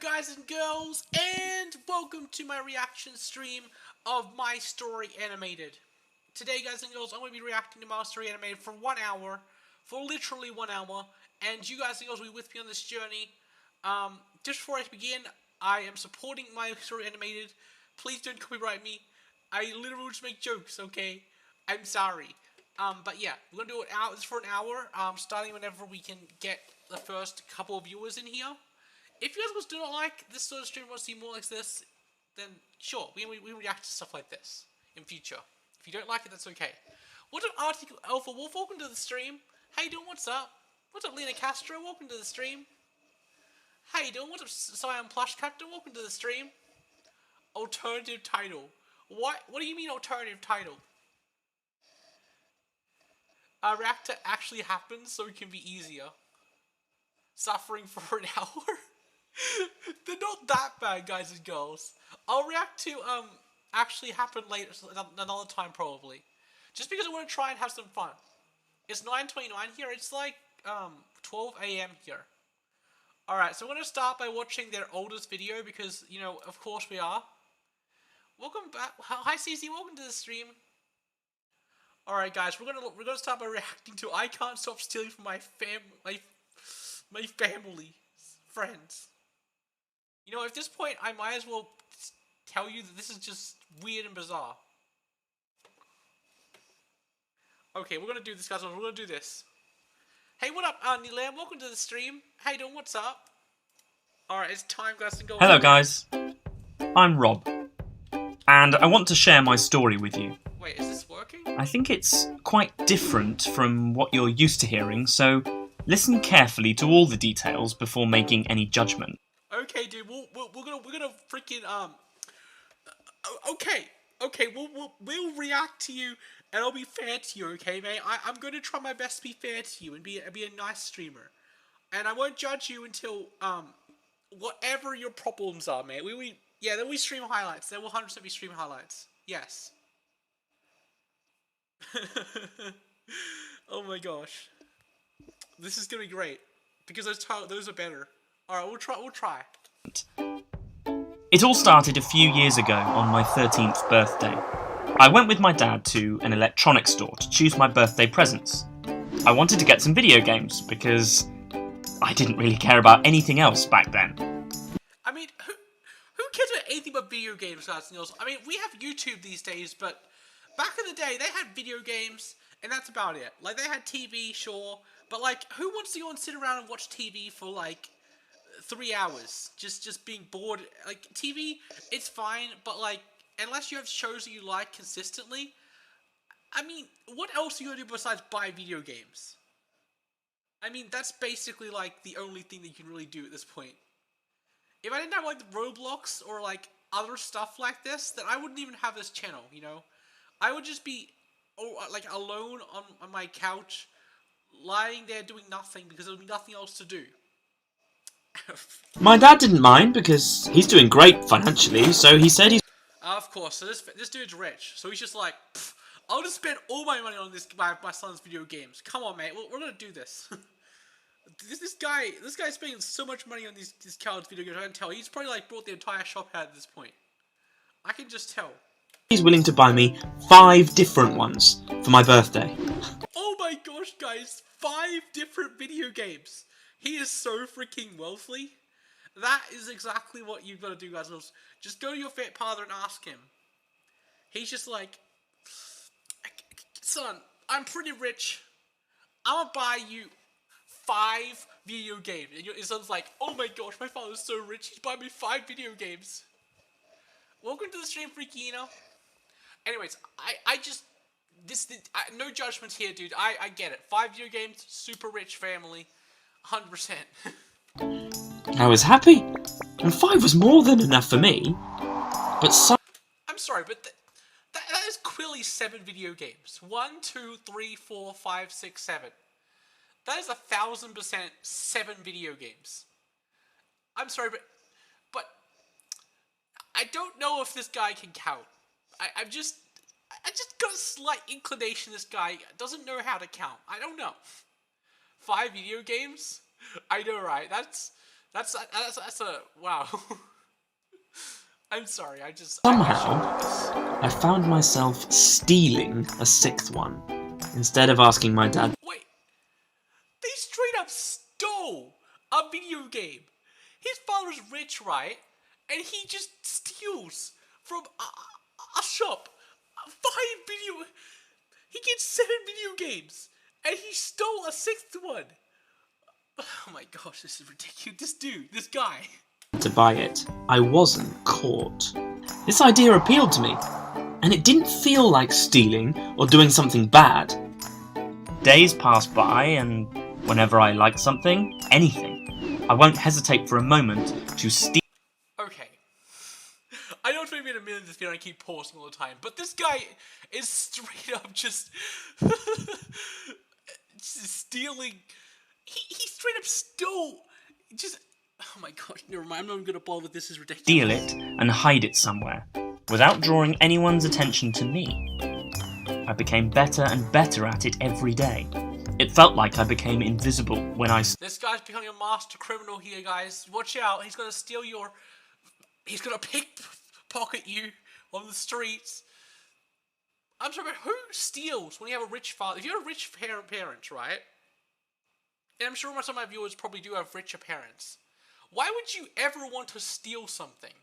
guys and girls, and welcome to my reaction stream of My Story Animated. Today, guys and girls, I'm going to be reacting to My Story Animated for 1 hour, for literally 1 hour, and you guys and girls will be with me on this journey. Just before I begin, I am supporting My Story Animated. Please don't copyright me. I literally just make jokes, okay? I'm sorry. But yeah, we're going to do it out. It's for an hour, starting whenever we can get the first couple of viewers in here. If you guys do not like this sort of stream, want to see more like this, then sure, we react to stuff like this in future. If you don't like it, that's okay. What's up, Article Alpha Wolf? Welcome to the stream. How you doing? What's up? What's up, Lena Castro? Welcome to the stream. How you doing? What's up, Cyan Plush Captain? Welcome to the stream. Alternative title. What do you mean alternative title? Reactor actually happens so it can be easier. Suffering for an hour? They're not that bad, guys and girls. I'll react to actually happen later, another time probably. Just because I want to try and have some fun. It's 9:29 here. It's like 12 a.m. here. Alright, so we're going to start by watching their oldest video because, you know, of course we are. Welcome back. Hi CC, welcome to the stream. Alright guys, we're gonna start by reacting to I Can't Stop Stealing from my family, friends. You know, at this point, I might as well tell you that this is just weird and bizarre. Okay, we're gonna do this, guys. We're gonna do this. Hey, what up, Nilam? Welcome to the stream. How you doing? What's up? Alright, it's time, guys, to go. Hello, guys. I'm Rob. And I want to share my story with you. Wait, is this working? I think it's quite different from what you're used to hearing, so listen carefully to all the details before making any judgment. Okay, dude. We're gonna freaking Okay. We'll react to you, and I'll be fair to you. Okay, mate. I'm gonna try my best to be fair to you and be a nice streamer, and I won't judge you until whatever your problems are, mate. Then we stream highlights. There will 100% be stream highlights. Yes. Oh my gosh. This is gonna be great because those are better. All right, we'll try. It all started a few years ago on my 13th birthday. I went with my dad to an electronics store to choose my birthday presents. I wanted to get some video games because I didn't really care about anything else back then. I mean, who cares about anything but video games, guys and girls? I mean, we have YouTube these days, but back in the day, they had video games, and that's about it. Like, they had TV, sure, but like, who wants to go and sit around and watch TV for like 3 hours, just being bored? Like, TV, it's fine, but like, unless you have shows that you like consistently, I mean, what else are you gonna do besides buy video games? I mean, that's basically like the only thing that you can really do at this point. If I didn't have like Roblox or like other stuff like this, then I wouldn't even have this channel, you know? I would just be like alone on my couch, lying there doing nothing because there would be nothing else to do. My dad didn't mind because he's doing great financially, so he said he's... Of course, so this dude's rich, so he's just like, I'll just spend all my money on my son's video games. Come on, mate, we're gonna do this. This guy's spending so much money on these child's video games. I can tell. He's probably like brought the entire shop out at this point. I can just tell. He's willing to buy me 5 different ones for my birthday. Oh my gosh, guys, 5 different video games. He is so freaking wealthy. That is exactly what you've got to do, guys. Just go to your father and ask him. He's just like, son, I'm pretty rich. I'm gonna buy you 5 video games. And your son's like, oh my gosh, my father's so rich, he's buying me 5 video games. Welcome to the stream, Freakino. Anyways, no judgment here, dude. I get it. 5 video games, super rich family, 100%. I was happy, and 5 was more than enough for me, but some... I'm sorry, but that is clearly 7 video games. 1, 2, 3, 4, 5, 6, 7. That is 1,000% 7 video games. I'm sorry, but I don't know if this guy can count. I just got a slight inclination this guy doesn't know how to count. I don't know. 5 video games? I know, right? That's That's a wow. I'm sorry. Somehow, I found myself stealing a sixth one, instead of asking my dad. Wait, they straight up stole a video game. His father's rich, right? And he just steals from a shop 5 video. He gets 7 video games, and he stole a sixth one. Oh my gosh, this is ridiculous. This dude, this guy. To buy it, I wasn't caught. This idea appealed to me, and it didn't feel like stealing or doing something bad. Days pass by, and whenever I like something, anything, I won't hesitate for a moment to steal. Okay. I know it's maybe in a million this video and I keep pausing all the time, but this guy is straight up just stealing. He straight up stole. Just, oh my god, never mind. I'm not even gonna bother with this. Is ridiculous. Steal it and hide it somewhere, without drawing anyone's attention to me. I became better and better at it every day. It felt like I became invisible when I... This guy's becoming a master criminal here, guys. Watch out. He's gonna steal your... He's gonna pickpocket you on the streets. I'm sorry, but who steals when you have a rich father? If you have a rich parents, right? And I'm sure some of my viewers probably do have richer parents. Why would you ever want to steal something?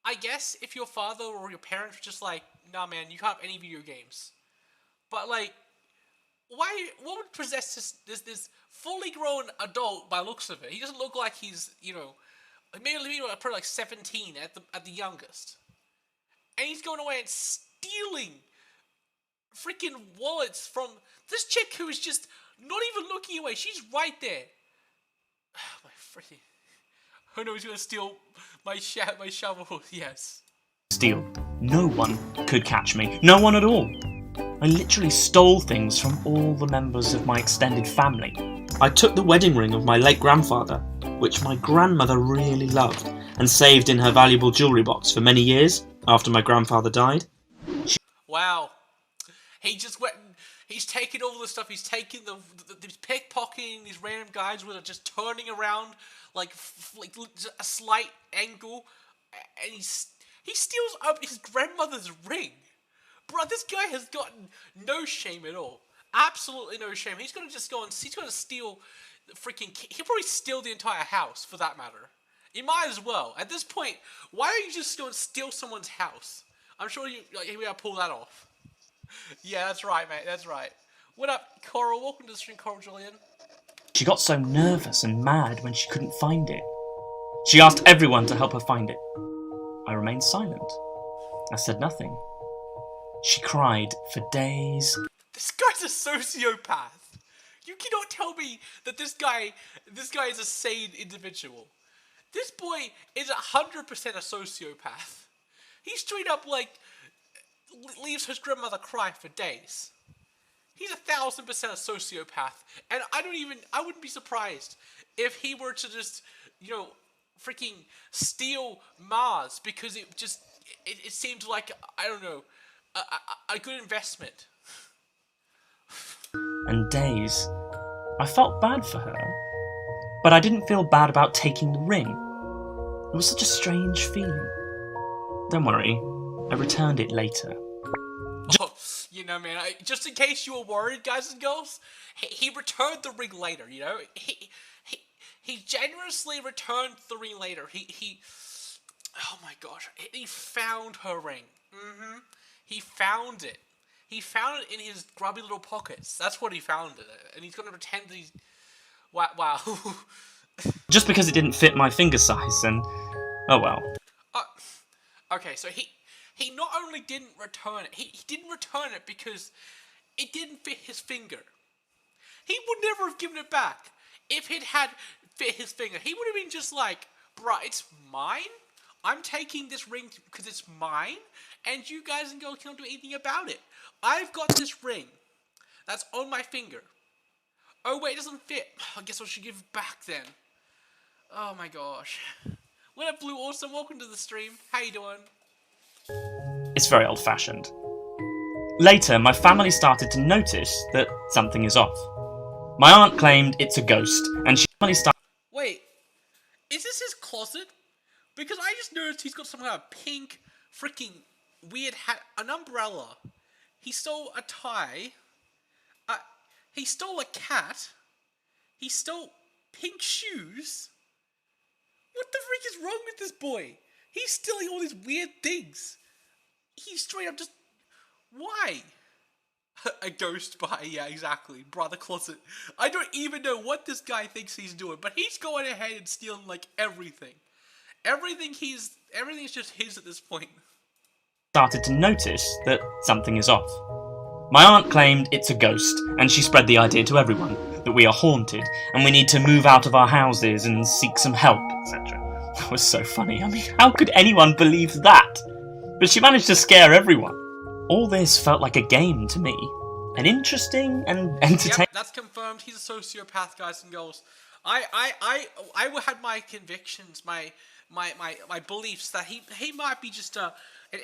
I guess if your father or your parents were just like, nah man, you can't have any video games. But like, why? What would possess this fully grown adult by looks of it? He doesn't look like he's, you know, maybe probably like 17 at the youngest. And he's going away and stealing freaking wallets from this chick who is just not even looking away. She's right there. My freaking... Oh no, he's gonna steal my shovel. Yes. Steal. No one could catch me. No one at all. I literally stole things from all the members of my extended family. I took the wedding ring of my late grandfather, which my grandmother really loved, and saved in her valuable jewellery box for many years after my grandfather died. Wow. He just went and he's taken all the stuff. He's taken he's pickpocketing these random guys who are just turning around like a slight angle, and he steals up his grandmother's ring. Bro, this guy has gotten no shame at all. Absolutely no shame. He's gonna just go and he's gonna steal the freaking. He'll probably steal the entire house for that matter. You might as well. At this point, why are you just going to steal someone's house? I'm sure you'll be able to pull that off. Yeah, that's right, mate. That's right. What up, Coral? Welcome to the stream, Coral Julian. She got so nervous and mad when she couldn't find it. She asked everyone to help her find it. I remained silent. I said nothing. She cried for days. This guy's a sociopath. You cannot tell me that this guy is a sane individual. This boy is 100% a sociopath. He straight up like leaves his grandmother cry for days. He's 1,000% a sociopath, and I wouldn't be surprised if he were to just, you know, freaking steal Mars because it seemed like, I don't know, a good investment. And days, I felt bad for her, but I didn't feel bad about taking the ring. It was such a strange feeling. Don't worry, I returned it later. Oh, you know, man, just in case you were worried, guys and girls, he returned the ring later, you know? He generously returned the ring later. Oh my gosh, he found her ring. He found it. He found it in his grubby little pockets. That's what he found it. And he's gonna pretend that he's... Wow. Just because it didn't fit my finger size, and... oh well. Okay, so he not only didn't return it, he didn't return it because it didn't fit his finger. He would never have given it back if it had fit his finger. He would have been just like, bruh, it's mine? I'm taking this ring because it's mine, and you guys and girls can't do anything about it. I've got this ring that's on my finger. Oh wait, it doesn't fit. I guess I should give it back then. Oh my gosh. What up, Blue Awesome? Welcome to the stream. How you doing? It's very old-fashioned. Later, my family started to notice that something is off. My aunt claimed it's a ghost, and she finally started... Wait, is this his closet? Because I just noticed he's got some kind of pink, freaking weird hat, an umbrella. He stole a tie. He stole a cat. He stole pink shoes. What the freak is wrong with this boy? He's stealing all these weird things. He's straight up just... Why? A ghost by, yeah, exactly. Brother closet. I don't even know what this guy thinks he's doing, but he's going ahead and stealing, like, everything. Everything's just his at this point. Started to notice that something is off. My aunt claimed it's a ghost, and she spread the idea to everyone that we are haunted, and we need to move out of our houses and seek some help, etc. That was so funny. I mean, how could anyone believe that? But she managed to scare everyone. All this felt like a game to me. An interesting and entertaining... Yep, that's confirmed. He's a sociopath, guys and girls. I had my convictions, my beliefs that he might be just an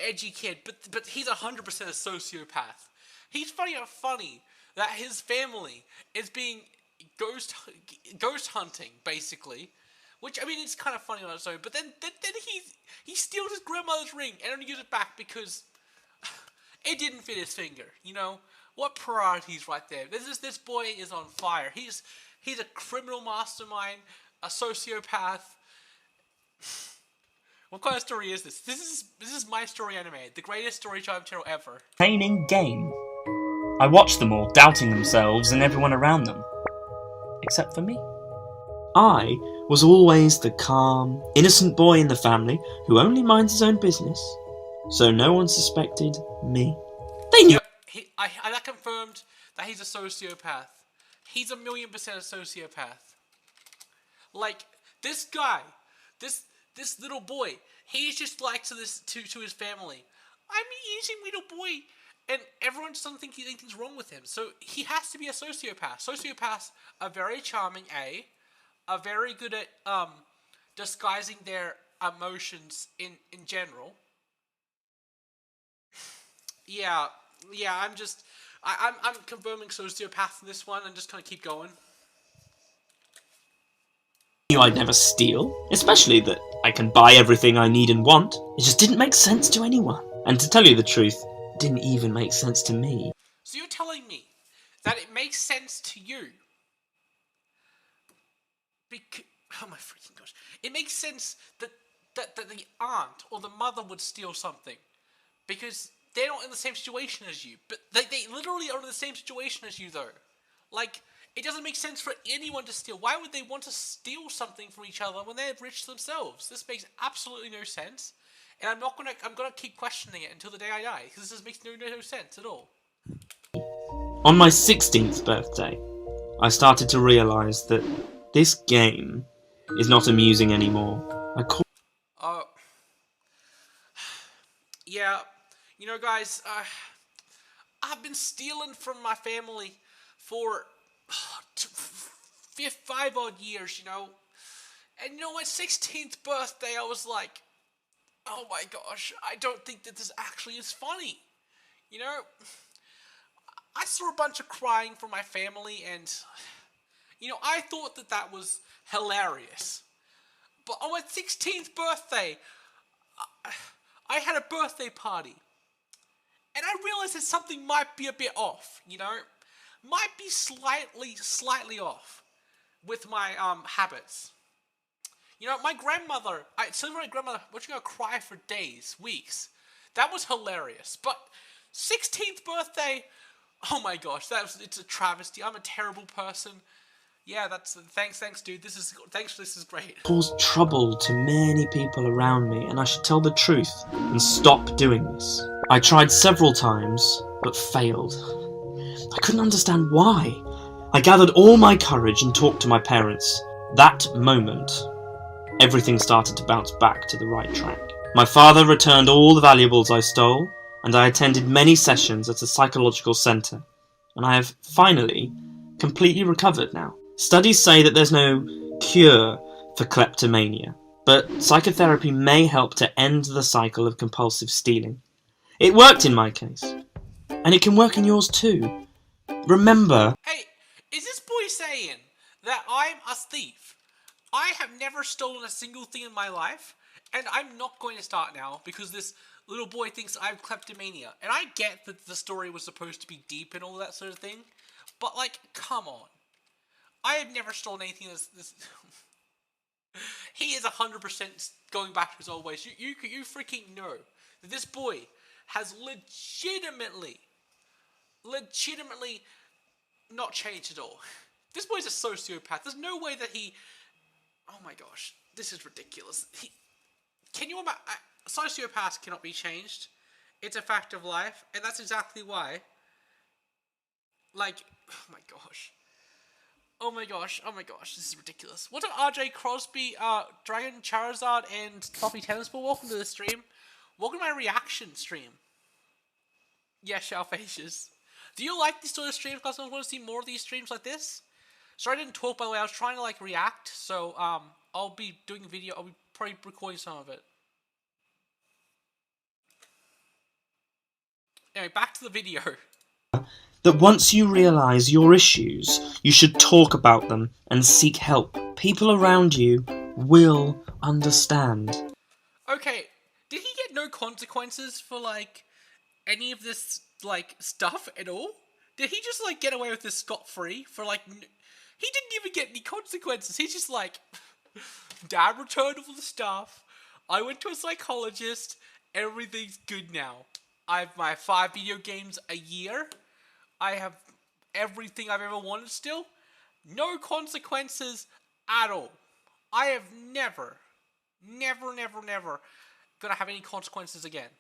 edgy kid, but he's 100% a sociopath. He's funny that his family is being ghost hunting, basically. Which, I mean, it's kind of funny on its own. But then he steals his grandmother's ring and only gives it back because it didn't fit his finger. You know, what priorities right there? This boy is on fire. He's a criminal mastermind, a sociopath. What kind of story is this? This is My Story Animated, the greatest story time channel ever. Entertaining game. I watched them all, doubting themselves and everyone around them. Except for me. I was always the calm, innocent boy in the family who only minds his own business, so no one suspected me. They knew. Yep, I confirmed that he's a sociopath. He's 1,000,000% a sociopath. Like, this guy, this little boy, he's just like to his family. I'm an easy little boy. And everyone just doesn't think anything's wrong with him. So he has to be a sociopath. Sociopaths are very charming, are very good at disguising their emotions in general. Yeah, I'm confirming sociopath in this one and just kind of keep going. I'd never steal, especially that I can buy everything I need and want. It just didn't make sense to anyone. And to tell you the truth, it didn't even make sense to me. So you're telling me that it makes sense to you? Oh my freaking gosh. It makes sense that the aunt or the mother would steal something because they're not in the same situation as you. But they literally are in the same situation as you, though. Like, it doesn't make sense for anyone to steal. Why would they want to steal something from each other when they're rich themselves? This makes absolutely no sense. And I'm gonna keep questioning it until the day I die, because this makes no sense at all. On my 16th birthday, I started to realise that this game is not amusing anymore. Yeah, you know, guys, I've been stealing from my family for 5 odd years, you know. And you know, my 16th birthday, I was like, oh my gosh, I don't think that this actually is funny. You know, I saw a bunch of crying from my family, and, you know, I thought that was hilarious. But on my 16th birthday, I had a birthday party. And I realized that something might be a bit off, you know? Might be slightly off with my habits. You know, my grandmother, I told my grandmother, what, you gonna cry for days, weeks. That was hilarious. But 16th birthday, oh my gosh, it's a travesty. I'm a terrible person. Yeah, thanks, dude. This is great. Caused trouble to many people around me, and I should tell the truth and stop doing this. I tried several times, but failed. I couldn't understand why. I gathered all my courage and talked to my parents. That moment, everything started to bounce back to the right track. My father returned all the valuables I stole, and I attended many sessions at a psychological centre, and I have finally completely recovered now. Studies say that there's no cure for kleptomania, but psychotherapy may help to end the cycle of compulsive stealing. It worked in my case, and it can work in yours too. Remember... Hey, is this boy saying that I'm a thief? I have never stolen a single thing in my life, and I'm not going to start now because this little boy thinks I have kleptomania. And I get that the story was supposed to be deep and all that sort of thing, but like, come on. I have never stolen anything this. He is 100% going back to his old ways. You freaking know that this boy has legitimately not changed at all. This boy's a sociopath. There's no way that he... Oh my gosh. This is ridiculous. Can you imagine... Sociopaths cannot be changed. It's a fact of life. And that's exactly why. Like... Oh my gosh. Oh my gosh. Oh my gosh. This is ridiculous. What's up, RJ Crosby, Dragon Charizard, and Floppy Tennis Ball? Welcome to the stream. Welcome to my reaction stream. Yeah, Shell Facious. Do you like these sort of streams? Because I want to see more of these streams like this. Sorry I didn't talk, by the way. I was trying to, like, react. So, I'll be doing a video. I'll be probably recording some of it. Anyway, back to the video. That once you realise your issues, you should talk about them and seek help. People around you will understand. Okay, did he get no consequences for, like, any of this, like, stuff at all? Did he just, like, get away with this scot-free for, like... He didn't even get any consequences. He's just like, Dad returned all the stuff. I went to a psychologist. Everything's good now. I have my 5 video games a year. I have everything I've ever wanted still. No consequences at all. I have never gonna have any consequences again.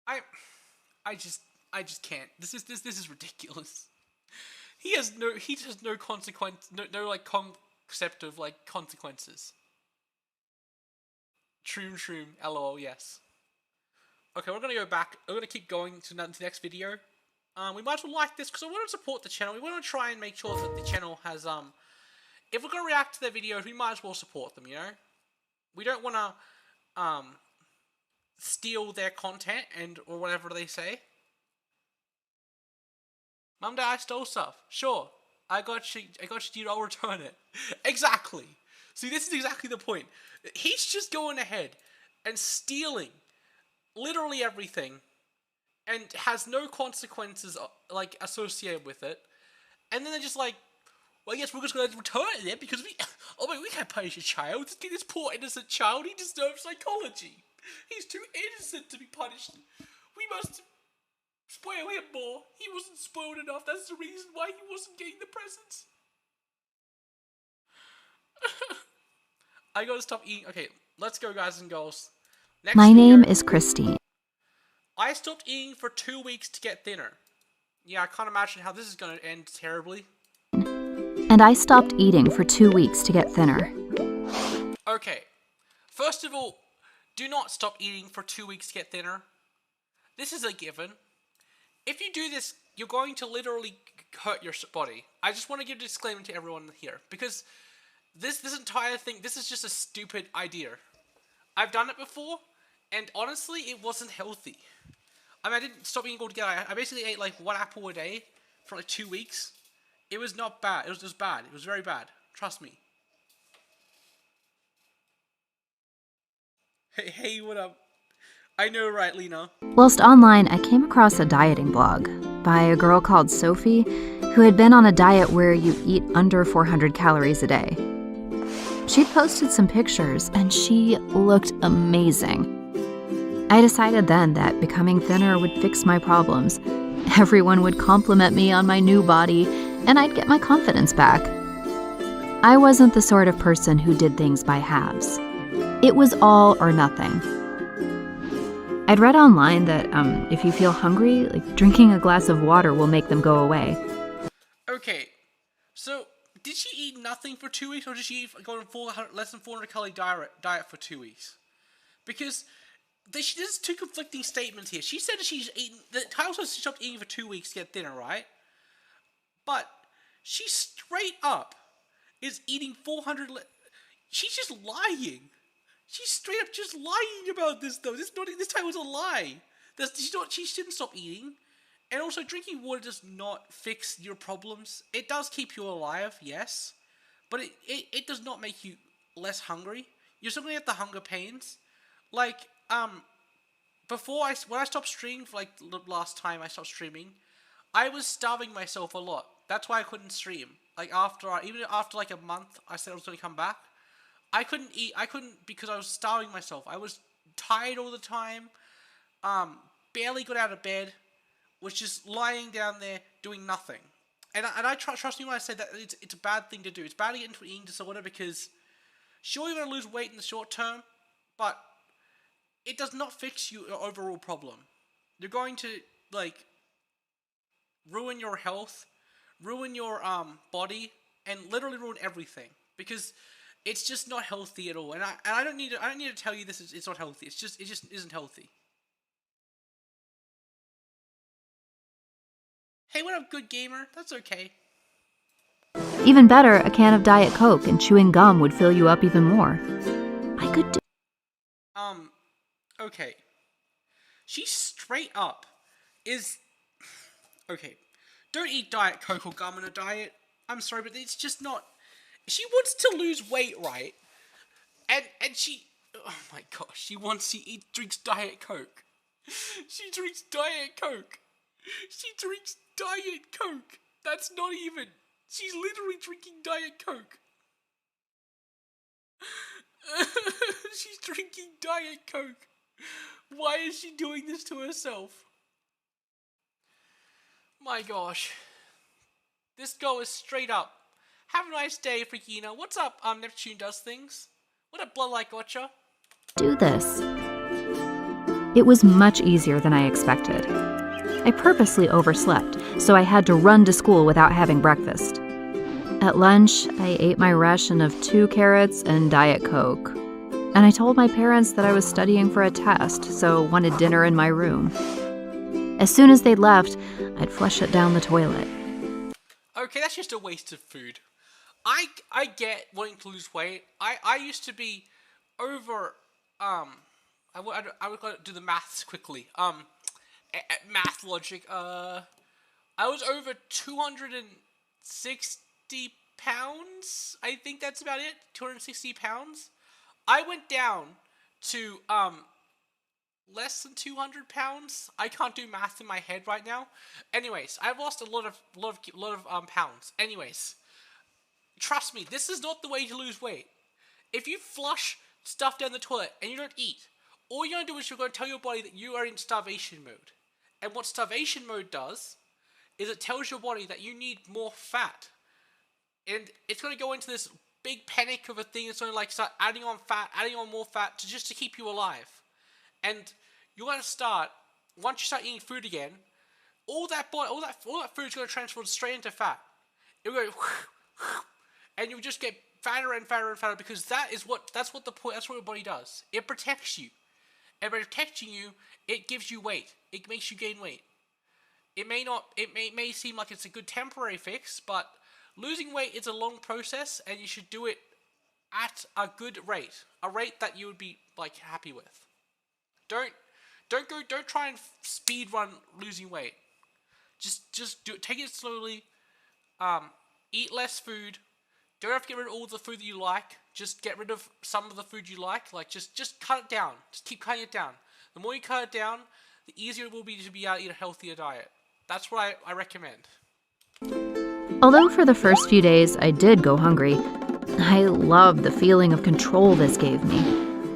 I just can't. This is ridiculous. He has no consequence, no like concept of like consequences. Shroom, lol, yes. Okay, we're gonna go back. We're gonna keep going to the next video. We might as well like this because I want to support the channel. We want to try and make sure that the channel has if we're gonna react to their videos, we might as well support them. You know, we don't want to steal their content or whatever they say. Mum, Dad, I stole stuff. Sure, I got you, I'll return it. Exactly. See, this is exactly the point. He's just going ahead and stealing literally everything and has no consequences, like, associated with it. And then they're just like, well, I guess we're just going to return it then because we can't punish a child. This poor innocent child, he deserves psychology. He's too innocent to be punished. We must... spoil him more. He wasn't spoiled enough. That's the reason why he wasn't getting the presents. I gotta stop eating. Okay, let's go, guys and girls. Next My video. name is Christine. I stopped eating for 2 weeks to get thinner. Yeah, I can't imagine how this is gonna end terribly. And I stopped eating for 2 weeks to get thinner. Okay, first of all, do not stop eating for 2 weeks to get thinner. This is a given. If you do this, you're going to literally hurt your body. I just want to give a disclaimer to everyone here, because this entire thing, this is just a stupid idea. I've done it before, and honestly, it wasn't healthy. I mean, I didn't stop eating altogether. I basically ate like 1 apple a day for like 2 weeks. It was not bad. It was just bad. It was very bad. Trust me. Hey, what up? I know, right, Lena? Whilst online, I came across a dieting blog by a girl called Sophie who had been on a diet where you eat under 400 calories a day. She'd posted some pictures and she looked amazing. I decided then that becoming thinner would fix my problems. Everyone would compliment me on my new body and I'd get my confidence back. I wasn't the sort of person who did things by halves. It was all or nothing. I'd read online that if you feel hungry, like drinking a glass of water will make them go away. Okay, so did she eat nothing for 2 weeks, or did she eat less than 400 calorie diet for 2 weeks? Because there's two conflicting statements here. She said that she's eaten. The title says she stopped eating for 2 weeks to get thinner, right? But she straight up is eating 400. She's just lying. She's straight up just lying about this, though. This time was a lie. She didn't stop eating. And also, drinking water does not fix your problems. It does keep you alive, yes. but it does not make you less hungry. You're still gonna get the hunger pains. Like, when I stopped streaming, for like the last time I stopped streaming, I was starving myself a lot. That's why I couldn't stream. Like, even after like a month, I said I was gonna come back. I couldn't eat. I couldn't because I was starving myself. I was tired all the time. Barely got out of bed. Was just lying down there doing nothing. And I trust me when I say that it's a bad thing to do. It's bad to get into an eating disorder because sure, you're gonna lose weight in the short term, but it does not fix your overall problem. You're going to like ruin your health, ruin your body, and literally ruin everything because it's just not healthy at all. And I don't need to tell you it's not healthy. It just isn't healthy. Hey, what up, good gamer? That's okay. Even better, a can of Diet Coke and chewing gum would fill you up even more. I could do. Okay. She straight up is... Okay. Don't eat Diet Coke or gum in a diet. I'm sorry, but it's just not... She wants to lose weight, right? And she... Oh my gosh, she drinks Diet Coke. She drinks Diet Coke. She drinks Diet Coke. That's not even... She's literally drinking Diet Coke. She's drinking Diet Coke. Why is she doing this to herself? My gosh. This girl is straight up. Have a nice day, Freakina. What's up, Neptune Does Things? What up, Bloodlight Gotcha? Do this. It was much easier than I expected. I purposely overslept, so I had to run to school without having breakfast. At lunch, I ate my ration of 2 carrots and Diet Coke. And I told my parents that I was studying for a test, so wanted dinner in my room. As soon as they'd left, I'd flush it down the toilet. Okay, that's just a waste of food. I get wanting to lose weight. I used to be over, I would do the maths quickly. Math logic, I was over 260 pounds. I think that's about it. 260 pounds. I went down to less than 200 pounds. I can't do math in my head right now. Anyways, I've lost a lot of pounds. Anyways, trust me, this is not the way to lose weight. If you flush stuff down the toilet and you don't eat, all you're gonna do is you're gonna tell your body that you are in starvation mode. And what starvation mode does is it tells your body that you need more fat. And it's going to go into this big panic of a thing. It's going to like start adding on more fat to keep you alive. And you're going to start, once you start eating food again, all that food is going to transfer straight into fat. It will go, and you'll just get fatter and fatter and fatter because that's what your body does. It protects you. And by protecting you, it gives you weight. It makes you gain weight. It may seem like it's a good temporary fix, but losing weight is a long process, and you should do it at a good rate, a rate that you would be like happy with. Don't try and speed run losing weight. Just do it. Take it slowly. Eat less food. Don't have to get rid of all the food that you like. Just get rid of some of the food you like. Like just cut it down. Just keep cutting it down. The more you cut it down, the easier it will be to be able to eat a healthier diet. That's what I recommend. Although for the first few days I did go hungry, I loved the feeling of control this gave me,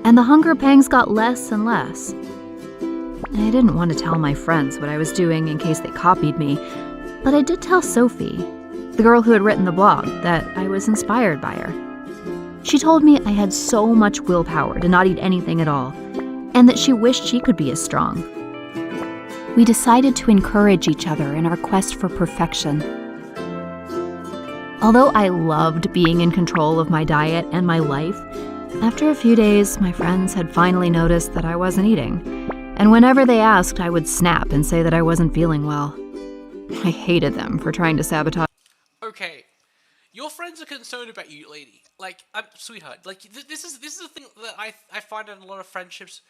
and the hunger pangs got less and less. I didn't want to tell my friends what I was doing in case they copied me, but I did tell Sophie, the girl who had written the blog, that I was inspired by her. She told me I had so much willpower to not eat anything at all, and that she wished she could be as strong. We decided to encourage each other in our quest for perfection. Although I loved being in control of my diet and my life, after a few days, my friends had finally noticed that I wasn't eating, and whenever they asked, I would snap and say that I wasn't feeling well. I hated them for trying to sabotage. Okay, your friends are concerned about you, lady. Like, sweetheart. Like, this is the thing that I find in a lot of friendships.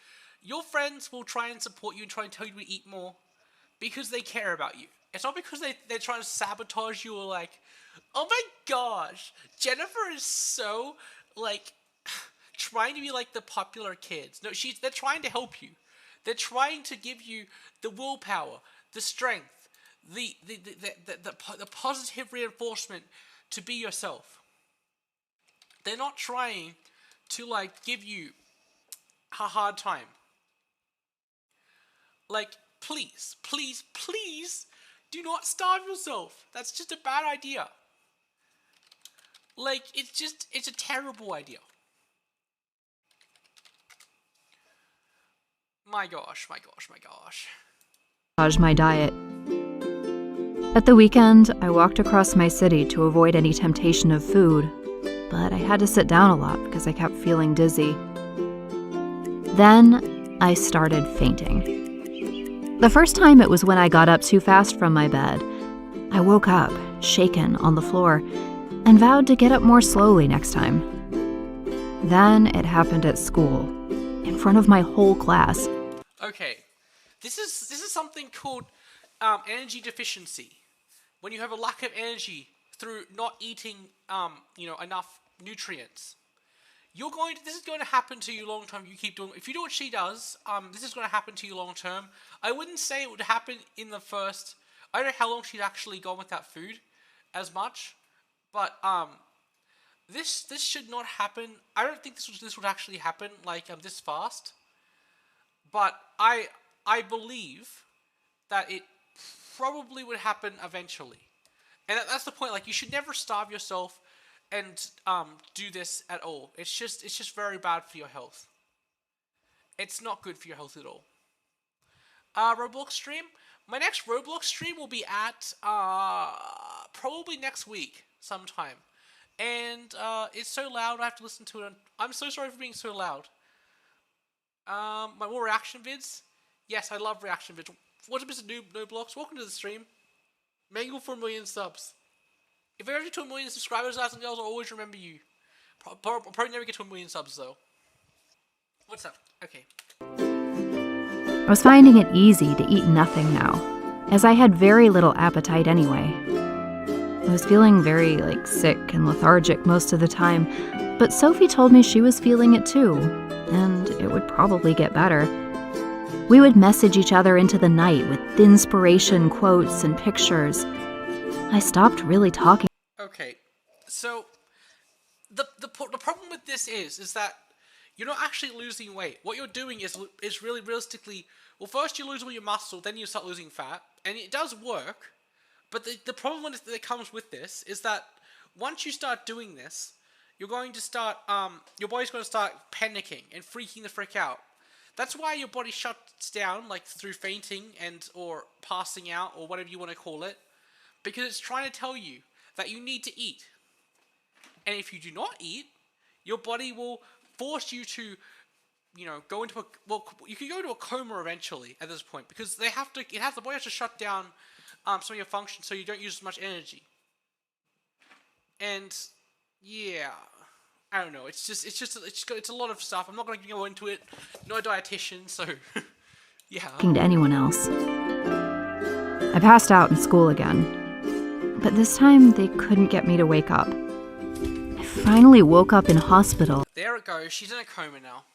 Your friends will try and support you and try and tell you to eat more because they care about you. It's not because they're trying to sabotage you or like, Oh my gosh. Jennifer is so, like, trying to be like the popular kids. No, they're trying to help you. They're trying to give you the willpower, the strength, the positive reinforcement to be yourself. They're not trying to, like, give you a hard time. Like, please, please, please do not starve yourself. That's just a bad idea. Like, it's a terrible idea. My gosh, my gosh, my gosh. My diet. At the weekend, I walked across my city to avoid any temptation of food, but I had to sit down a lot because I kept feeling dizzy. Then, I started fainting. The first time it was when I got up too fast from my bed. I woke up, shaken, on the floor, and vowed to get up more slowly next time. Then it happened at school, in front of my whole class. Okay, this is something called energy deficiency. When you have a lack of energy through not eating, enough nutrients. This is going to happen to you long term. You keep doing. If you do what she does, this is going to happen to you long term. I wouldn't say it would happen in the first. I don't know how long she'd actually gone without food, as much, but this should not happen. I don't think this would actually happen like this fast. But I believe that it probably would happen eventually, and that's the point. Like, you should never starve yourself and do this at all. It's just very bad for your health. It's not good for your health at all. Roblox stream. My next Roblox stream will be at probably next week sometime, and it's so loud I have to listen to it. I'm so sorry for being so loud. My more reaction vids. Yes, I love reaction vids. What's up, Mr. No Blocks? Welcome to the stream. Mangle for 1 million subs. If I ever get to 1 million subscribers, guys and girls, I'll always remember you. I'll probably never get to 1 million subs, though. What's up? Okay. I was finding it easy to eat nothing now, as I had very little appetite anyway. I was feeling very, sick and lethargic most of the time, but Sophie told me she was feeling it too, and it would probably get better. We would message each other into the night with inspiration quotes and pictures. I stopped really talking. Okay, so the problem with this is that you're not actually losing weight. What you're doing is really realistically, well, first you lose all your muscle, then you start losing fat, and it does work. But the problem that comes with this is that once you start doing this, you're going to start your body's going to start panicking and freaking the frick out. That's why your body shuts down, like through fainting or passing out or whatever you want to call it, because it's trying to tell you that you need to eat. And if you do not eat, your body will force you to, go into you can go into a coma eventually at this point, because the body has to shut down some of your functions so you don't use as much energy. And yeah, I don't know. It's a lot of stuff. I'm not going to go into it. No dietitian, so yeah. To anyone else. I passed out in school again, but this time they couldn't get me to wake up. I finally woke up in hospital. There it goes. She's in a coma now.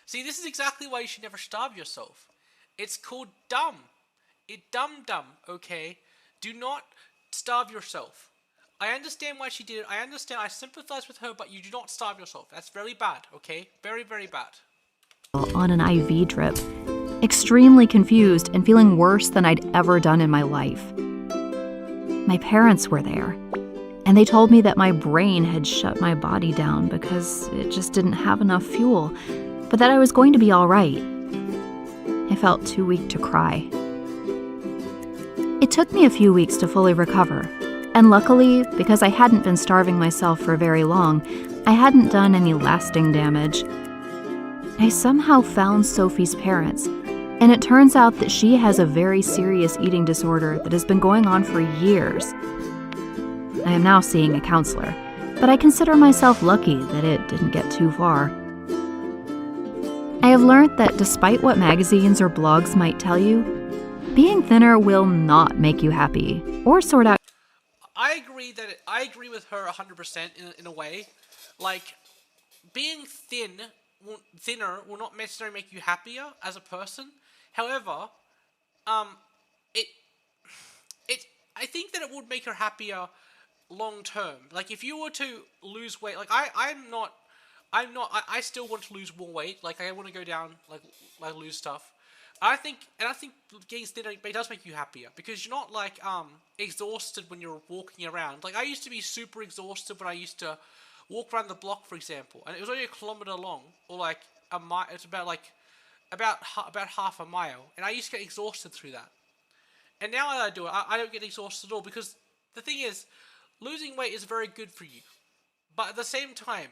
See, this is exactly why you should never starve yourself. It's called dumb. Dumb, okay? Do not starve yourself. I understand why she did it. I understand. I sympathize with her, but you do not starve yourself. That's very bad, okay? Very, very bad. On an IV drip, extremely confused and feeling worse than I'd ever done in my life. My parents were there, and they told me that my brain had shut my body down because it just didn't have enough fuel, but that I was going to be all right. I felt too weak to cry. It took me a few weeks to fully recover. And luckily, because I hadn't been starving myself for very long, I hadn't done any lasting damage. I somehow found Sophie's parents, and it turns out that she has a very serious eating disorder that has been going on for years. I am now seeing a counselor, but I consider myself lucky that it didn't get too far. I have learned that despite what magazines or blogs might tell you, being thinner will not make you happy or sort out. I agree I agree with her 100% in a way. Like, being thinner will not necessarily make you happier as a person. However, it I think that it would make her happier long term. Like, if you were to lose weight, like I still want to lose more weight. Like, I want to go down, like lose stuff. I think getting thinner, it does make you happier because you're not like exhausted when you're walking around. Like, I used to be super exhausted when I used to walk around the block, for example, and it was only a kilometer long, or like a mile. It's about half a mile, and I used to get exhausted through that. And now that I do it, I don't get exhausted at all because the thing is, losing weight is very good for you, but at the same time,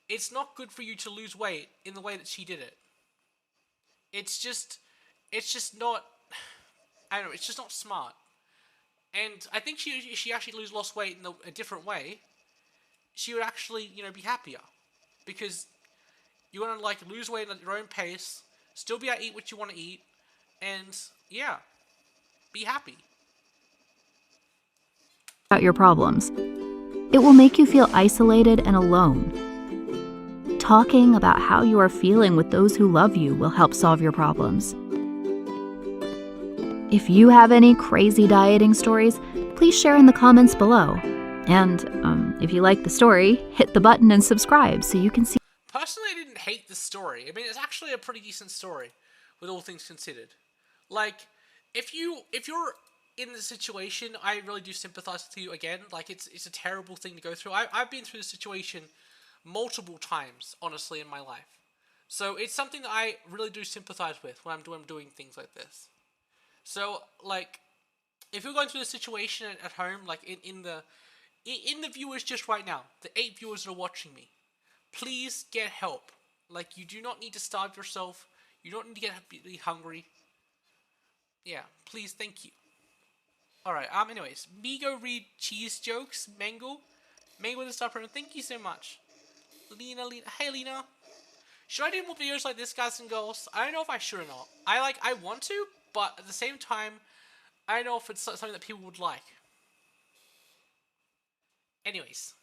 it's not good for you to lose weight in the way that she did it. It's just not, I don't know, it's just not smart. And I think she actually lost weight in a different way, she would actually, be happier. Because you want to, like, lose weight at your own pace, still be able to eat what you want to eat, and, yeah, be happy. About your problems. It will make you feel isolated and alone. Talking about how you are feeling with those who love you will help solve your problems. If you have any crazy dieting stories, please share in the comments below. And if you like the story, hit the button and subscribe so you can see. Personally, I didn't hate this story. I mean, it's actually a pretty decent story, with all things considered. Like, if you're in the situation, I really do sympathize with you again. Like, it's a terrible thing to go through. I've been through this situation multiple times, honestly, in my life. So it's something that I really do sympathize with when I'm doing things like this. So, like, if you're going through this situation at home, like in the viewers just right now, the 8 viewers that are watching me, please get help. Like, you do not need to starve yourself. You don't need to get really hungry. Yeah, please, thank you. Alright, anyways, me go read cheese jokes, Mango with a star program, thank you so much. Lena, hey Lena. Should I do more videos like this, guys and girls? I don't know if I should or not. I want to, but at the same time, I don't know if it's something that people would like. Anyways,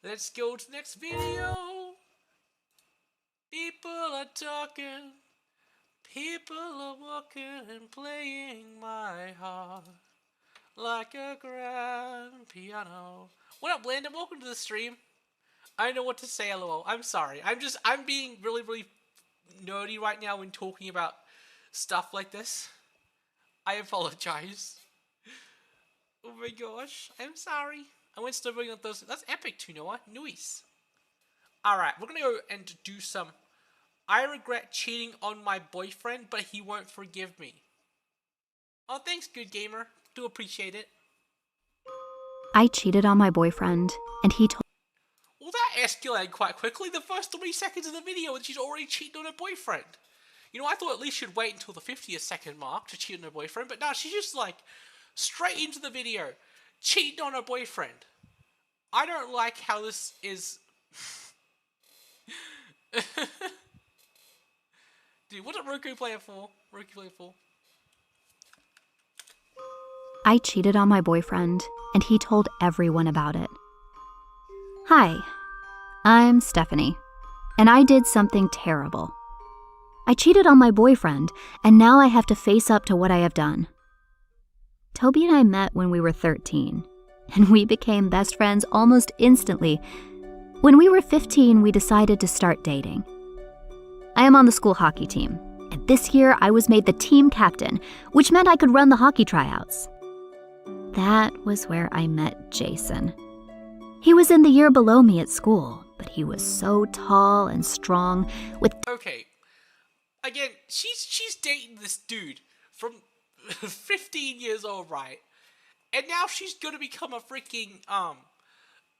let's go to the next video. People are talking, people are walking and playing my heart like a grand piano. What up, Landon? Welcome to the stream. I don't know what to say, lol. I'm sorry. I'm being really, really nerdy right now when talking about stuff like this. I apologize. Oh my gosh. I'm sorry. I went snowboarding on Thursday. That's epic too, Noah. Nice. Alright, we're gonna go and do some. I regret cheating on my boyfriend, but he won't forgive me. Oh, thanks, good gamer. Do appreciate it. I cheated on my boyfriend, and he told. Well, that escalated quite quickly. The first 3 seconds of the video, and she's already cheated on her boyfriend. You know, I thought at least she'd wait until the 50th second mark to cheat on her boyfriend, but no, she's just like, straight into the video, cheating on her boyfriend. I don't like how this is... Dude, what did Roku play it for? Roku play it for? I cheated on my boyfriend, and he told everyone about it. Hi, I'm Stephanie, and I did something terrible. I cheated on my boyfriend, and now I have to face up to what I have done. Toby and I met when we were 13, and we became best friends almost instantly. When we were 15, we decided to start dating. I am on the school hockey team, and this year I was made the team captain, which meant I could run the hockey tryouts. That was where I met Jason. He was in the year below me at school, but he was so tall and strong with... Okay. Again, she's dating this dude from 15 years old, right? And now she's gonna become a freaking,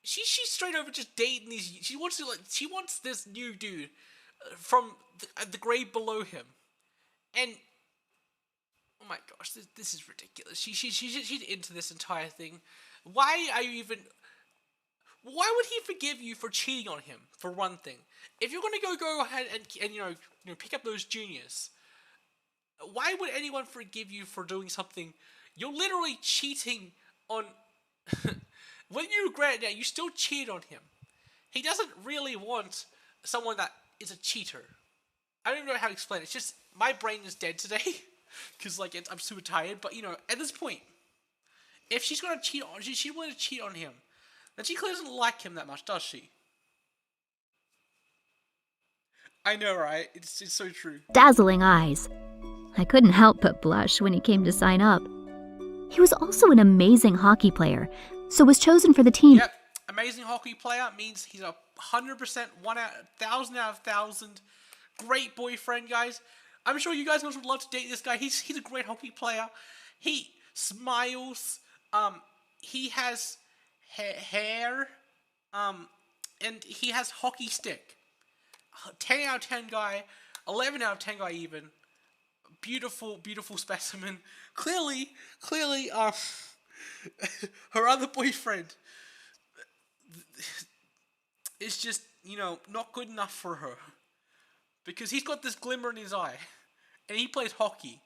she's straight over just dating these... She wants this new dude from the grade below him. And... Oh my gosh, this is ridiculous. She's into this entire thing. Why are you even... Why would he forgive you for cheating on him, for one thing? If you're going to go ahead and you know, pick up those juniors, why would anyone forgive you for doing something? You're literally cheating on When you regret it now, you still cheat on him. He doesn't really want someone that is a cheater. I don't even know how to explain it. It's just, my brain is dead today. Because, like, I'm super tired. But, you know, at this point, if she's going to cheat on, she want to cheat on him, then she clearly doesn't like him that much, does she? I know, right? It's so true. Dazzling eyes. I couldn't help but blush when he came to sign up. He was also an amazing hockey player, so was chosen for the team. Yep, amazing hockey player means he's 100%, 1,000 out of 1,000. Great boyfriend, guys. I'm sure you guys would love to date this guy. He's a great hockey player. He smiles. He has hair. And he has hockey stick. 10 out of 10 guy. 11 out of 10 guy even. Beautiful, beautiful specimen. Clearly, her other boyfriend is just, you know, not good enough for her. Because he's got this glimmer in his eye. And he plays hockey.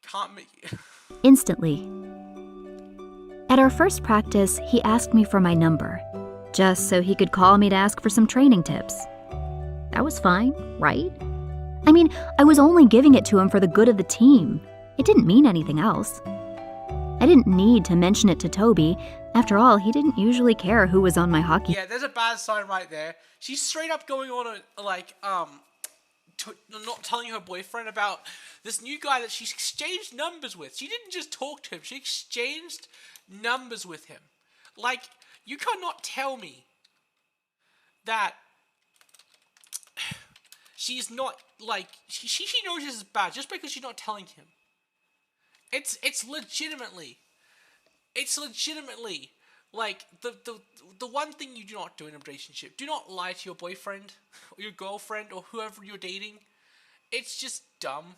Can't make... Instantly. At our first practice, he asked me for my number, just so he could call me to ask for some training tips. That was fine, right? I mean, I was only giving it to him for the good of the team. It didn't mean anything else. I didn't need to mention it to Toby. After all, he didn't usually care who was on my hockey. Yeah, there's a bad sign right there. She's straight up going on not telling her boyfriend about this new guy that she's exchanged numbers with. She didn't just talk to him, she exchanged numbers with him. Like, you cannot tell me that she's not, like, she knows this is bad just because she's not telling him. It's legitimately, like, the one thing you do not do in a relationship. Do not lie to your boyfriend, or your girlfriend, or whoever you're dating. It's just dumb.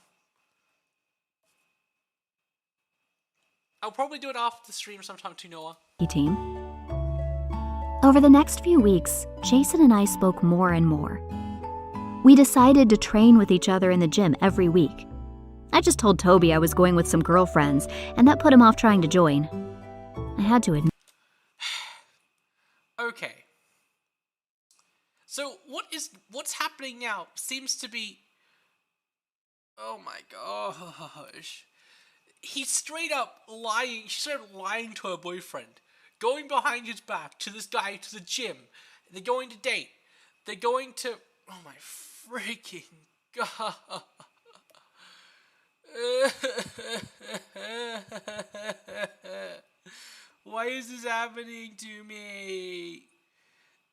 I'll probably do it after the stream sometime too, Noah. Team. Over the next few weeks, Jason and I spoke more and more. We decided to train with each other in the gym every week. I just told Toby I was going with some girlfriends, and that put him off trying to join. I had to admit. Okay. So what's happening now seems to be, oh my gosh. He's straight up lying. She's straight up lying to her boyfriend, going behind his back to this guy to the gym. They're going to date. They're going to, oh my freaking god. Why is this happening to me?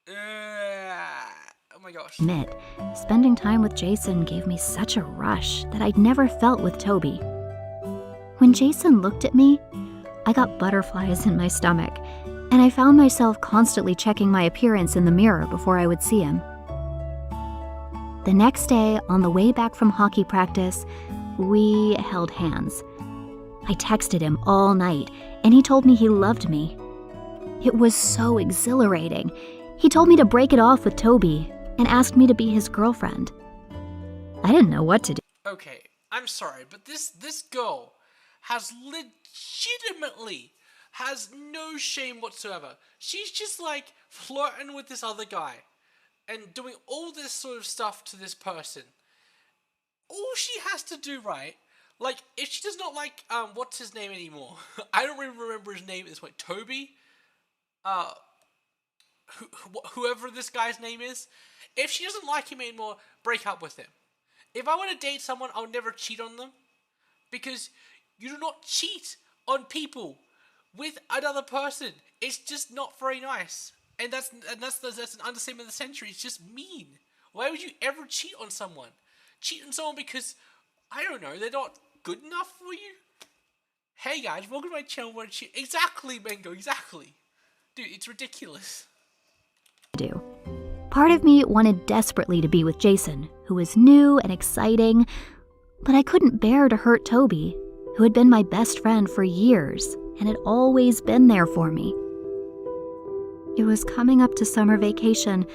Oh my gosh. Admit, spending time with Jason gave me such a rush that I'd never felt with Toby. When Jason looked at me, I got butterflies in my stomach, and I found myself constantly checking my appearance in the mirror before I would see him. The next day, on the way back from hockey practice, we held hands. I texted him all night, and he told me he loved me. It was so exhilarating. He told me to break it off with Toby and asked me to be his girlfriend. I didn't know what to do. Okay, I'm sorry, but this girl has legitimately has no shame whatsoever. She's just like flirting with this other guy and doing all this sort of stuff to this person. All she has to do, right? Like, if she does not like, what's his name anymore? I don't even remember his name at this point. Toby? Whoever this guy's name is. If she doesn't like him anymore, break up with him. If I want to date someone, I'll never cheat on them. Because you do not cheat on people with another person. It's just not very nice. And that's an understatement of the century. It's just mean. Why would you ever cheat on someone? Cheat on someone because, I don't know, they're not good enough for you? Hey guys, welcome to my channel where I cheat. Exactly, Mango, exactly. Dude, it's ridiculous. Part of me wanted desperately to be with Jason, who was new and exciting, but I couldn't bear to hurt Toby, who had been my best friend for years and had always been there for me. It was coming up to summer vacation,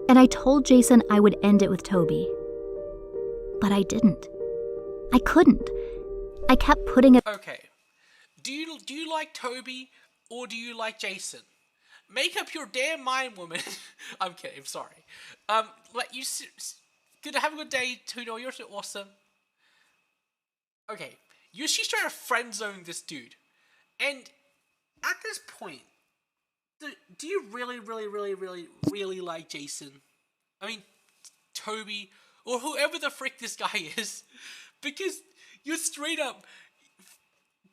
and I told Jason I would end it with Toby. But I didn't. I couldn't. I kept putting it... Okay. Do you like Toby or do you like Jason? Make up your damn mind, woman. I'm kidding. I'm sorry. Let you. Good. Have a good day, Tuno. You're so awesome. Okay, she's trying to friend zone this dude, and at this point, do you really like Jason? I mean, Toby, or whoever the frick this guy is, because you're straight up.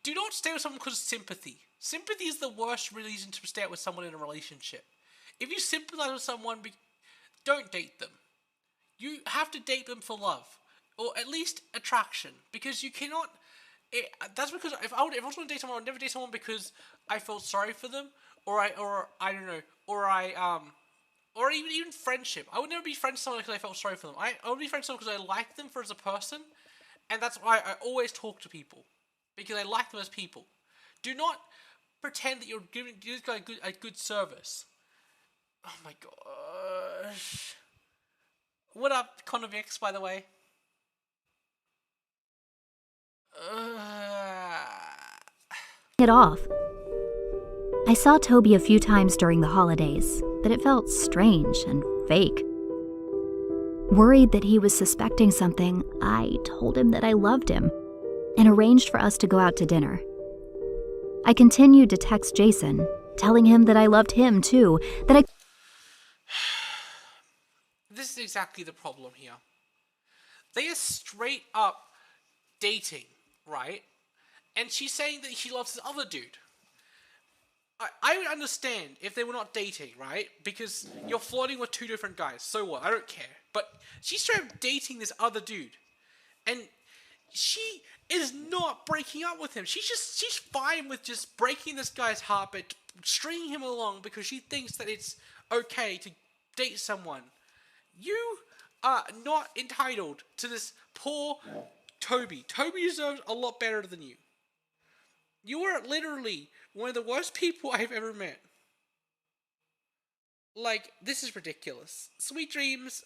Do not stay with someone because of sympathy. Sympathy is the worst reason to stay with someone in a relationship. If you sympathize with someone, don't date them. You have to date them for love, or at least attraction, because you cannot. That's because if I was going to date someone, I would never date someone because I felt sorry for them, or I don't know, or even friendship. I would never be friends with someone because I felt sorry for them. I would be friends with someone because I like them as a person, and that's why I always talk to people, because I like them as people. Do not pretend that you're giving this guy a good service. Oh my gosh. What up, Convix, by the way? It off. I saw Toby a few times during the holidays, but it felt strange and fake. Worried that he was suspecting something, I told him that I loved him and arranged for us to go out to dinner. I continued to text Jason, telling him that I loved him too, that I... This is exactly the problem here. They are straight up dating, right? And she's saying that she loves this other dude. I would understand if they were not dating, right? Because you're flirting with two different guys. So what? I don't care. But she's straight up dating this other dude. And she is not breaking up with him. She's fine with just breaking this guy's heart, but stringing him along because she thinks that it's okay to date someone. You are not entitled to this poor Toby. Toby deserves a lot better than you. You are literally one of the worst people I've ever met. Like, this is ridiculous. Sweet dreams,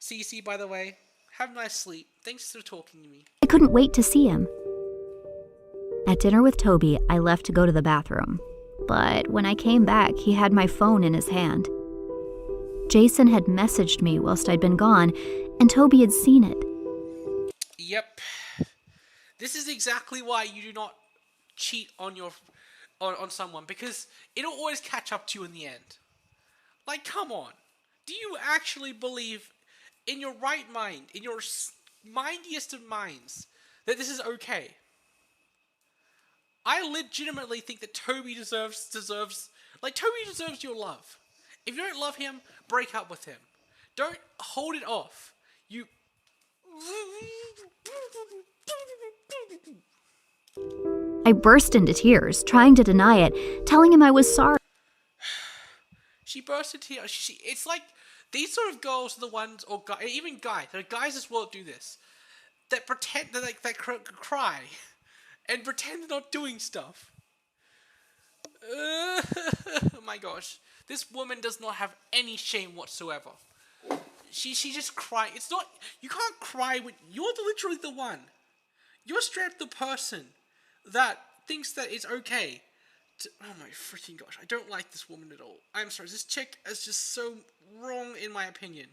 CC, by the way. Have a nice sleep. Thanks for talking to me. I couldn't wait to see him. At dinner with Toby, I left to go to the bathroom. But when I came back, he had my phone in his hand. Jason had messaged me whilst I'd been gone, and Toby had seen it. Yep. This is exactly why you do not cheat on someone, because it'll always catch up to you in the end. Like, come on. Do you actually believe in your right mind, in your mindiest of minds, that this is okay? I legitimately think that Toby deserves your love. If you don't love him, break up with him. Don't hold it off. You... I burst into tears, trying to deny it, telling him I was sorry. She burst into tears. It's like, these sort of girls are the ones, or even guys, guys as well do this, that pretend, that cry, and pretend they're not doing stuff. Oh my gosh. This woman does not have any shame whatsoever. She just cry. It's not, you can't cry when, you're literally the one. You're straight up the person that thinks that it's okay to, oh my freaking gosh, I don't like this woman at all. I'm sorry, this chick is just so wrong in my opinion.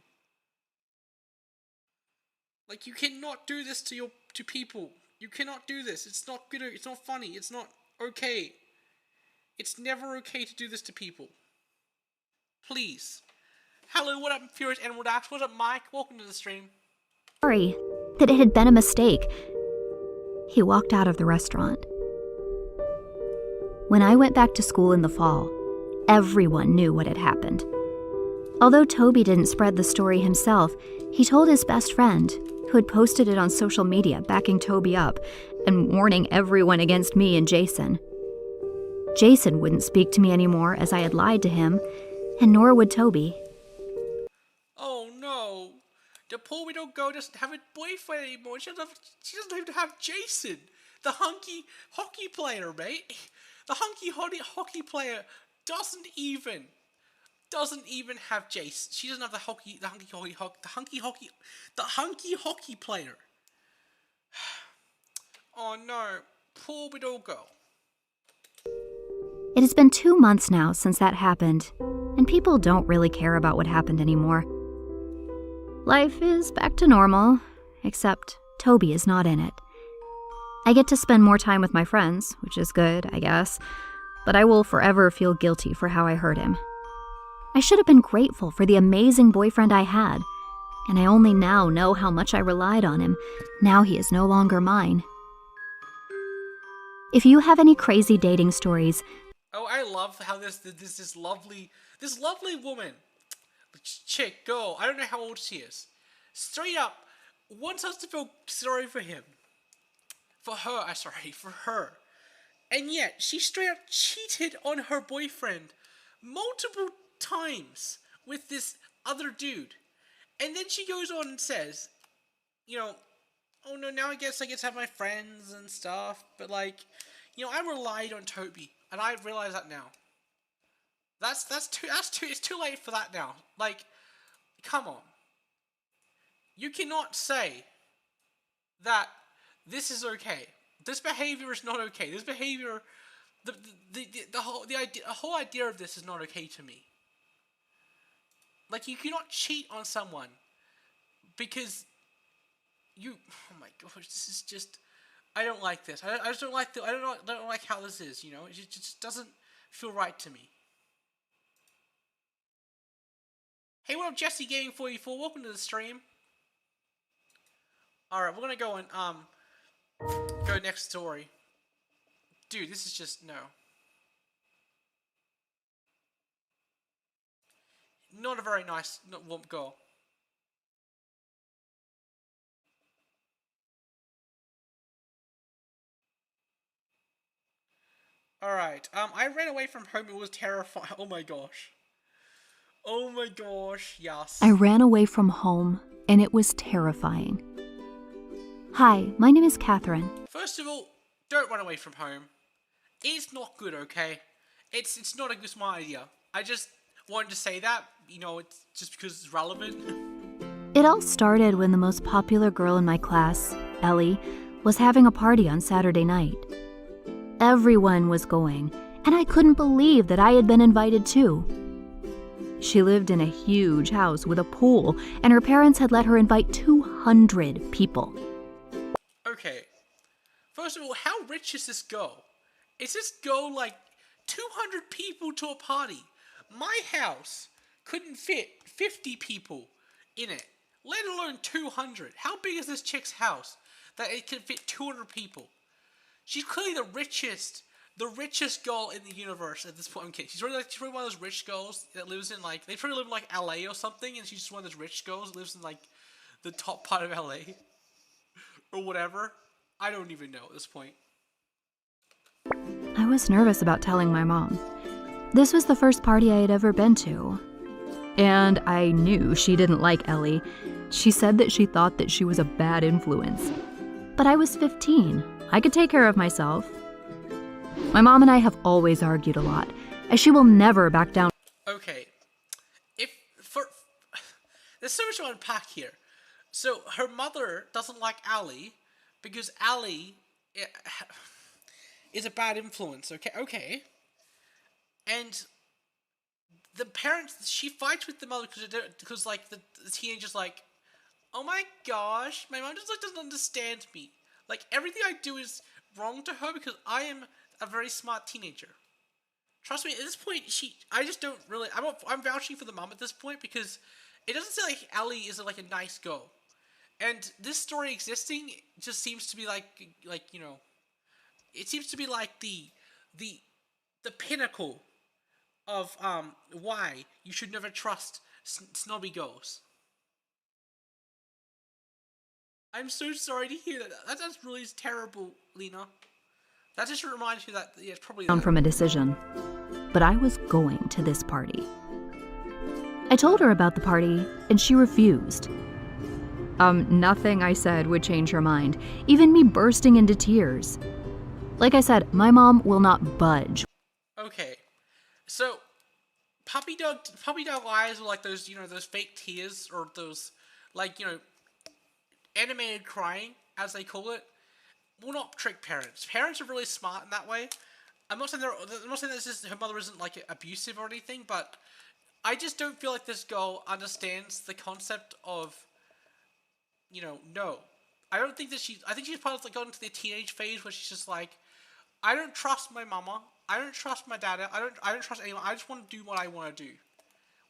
Like, you cannot do this to people. You cannot do this. It's not good, it's not funny, it's not okay. It's never okay to do this to people. Please. Hello, what up, Furious Emerald Axe? What's up, Mike? Welcome to the stream. Sorry that it had been a mistake. He walked out of the restaurant. When I went back to school in the fall, everyone knew what had happened. Although Toby didn't spread the story himself, he told his best friend, who had posted it on social media backing Toby up and warning everyone against me and Jason. Jason wouldn't speak to me anymore as I had lied to him, and nor would Toby. Oh no! The poor widow girl doesn't have a boyfriend anymore. She doesn't even have Jason, the hunky hockey player, mate. The hunky hockey player doesn't even have Jason. She doesn't have the hunky hockey player. Oh no, poor widow girl. It has been 2 months now since that happened, and people don't really care about what happened anymore. Life is back to normal, except Toby is not in it. I get to spend more time with my friends, which is good, I guess, but I will forever feel guilty for how I hurt him. I should have been grateful for the amazing boyfriend I had, and I only now know how much I relied on him. Now he is no longer mine. If you have any crazy dating stories... Oh, I love how this lovely woman, chick, girl, I don't know how old she is, straight up wants us to feel sorry for him. For her. And yet, she straight up cheated on her boyfriend multiple times with this other dude. And then she goes on and says, oh no, now I guess I get to have my friends and stuff, but I relied on Toby, and I realize that now. It's too late for that now. Come on. You cannot say that this is okay. This behavior is not okay. This behavior, the whole idea of this is not okay to me. You cannot cheat on someone because oh my gosh, this is just, I don't like this. I just don't like I don't like how this is, It just doesn't feel right to me. Hey, what up, Jesse Gaming 44? Welcome to the stream. Alright, we're gonna go and go next story. Dude, this is just no. Not a very nice girl. Alright, I ran away from home. It was terrifying. Oh my gosh. Oh my gosh, yes. I ran away from home, and it was terrifying. Hi, my name is Catherine. First of all, don't run away from home. It's not good, okay? It's not a good smart idea. I just wanted to say that, it's just because it's relevant. It all started when the most popular girl in my class, Ellie, was having a party on Saturday night. Everyone was going, and I couldn't believe that I had been invited too. She lived in a huge house with a pool, and her parents had let her invite 200 people. Okay, first of all, how rich is this girl? Is this girl 200 people to a party? My house couldn't fit 50 people in it, let alone 200. How big is this chick's house that it can fit 200 people? She's clearly the richest girl in the universe at this point. I'm kidding. She's really one of those rich girls that lives in they probably live in LA or something, and she's just one of those rich girls that lives in the top part of LA or whatever. I don't even know at this point. I was nervous about telling my mom. This was the first party I had ever been to. And I knew she didn't like Ellie. She said that she thought that she was a bad influence. But I was 15. I could take care of myself. My mom and I have always argued a lot, as she will never back down. Okay. There's so much to unpack here. So, her mother doesn't like Ellie because Ellie is a bad influence, okay? And the parents, she fights with the mother because the teenager's oh my gosh, my mom just doesn't understand me. Everything I do is wrong to her because I am a very smart teenager. Trust me, at this point, I just don't really, I'm vouching for the mom at this point because it doesn't seem like Ellie is a nice girl. And this story existing just seems to be it seems to be the pinnacle of why you should never trust snobby girls. I'm so sorry to hear that. That's really terrible, Lena. That just reminds me that it's probably down from a decision. But I was going to this party. I told her about the party, and she refused. Nothing I said would change her mind, even me bursting into tears. Like I said, my mom will not budge. Okay, so puppy dog eyes are those, those fake tears, or those, animated crying, as they call it, will not trick parents. Parents are really smart in that way. I'm not saying that just her mother isn't like abusive or anything, but I just don't feel like this girl understands the concept of, no. I don't think that I think she's probably like gone into the teenage phase where she's just like, I don't trust my mama, I don't trust my dad, I don't trust anyone. I just want to do what I want to do,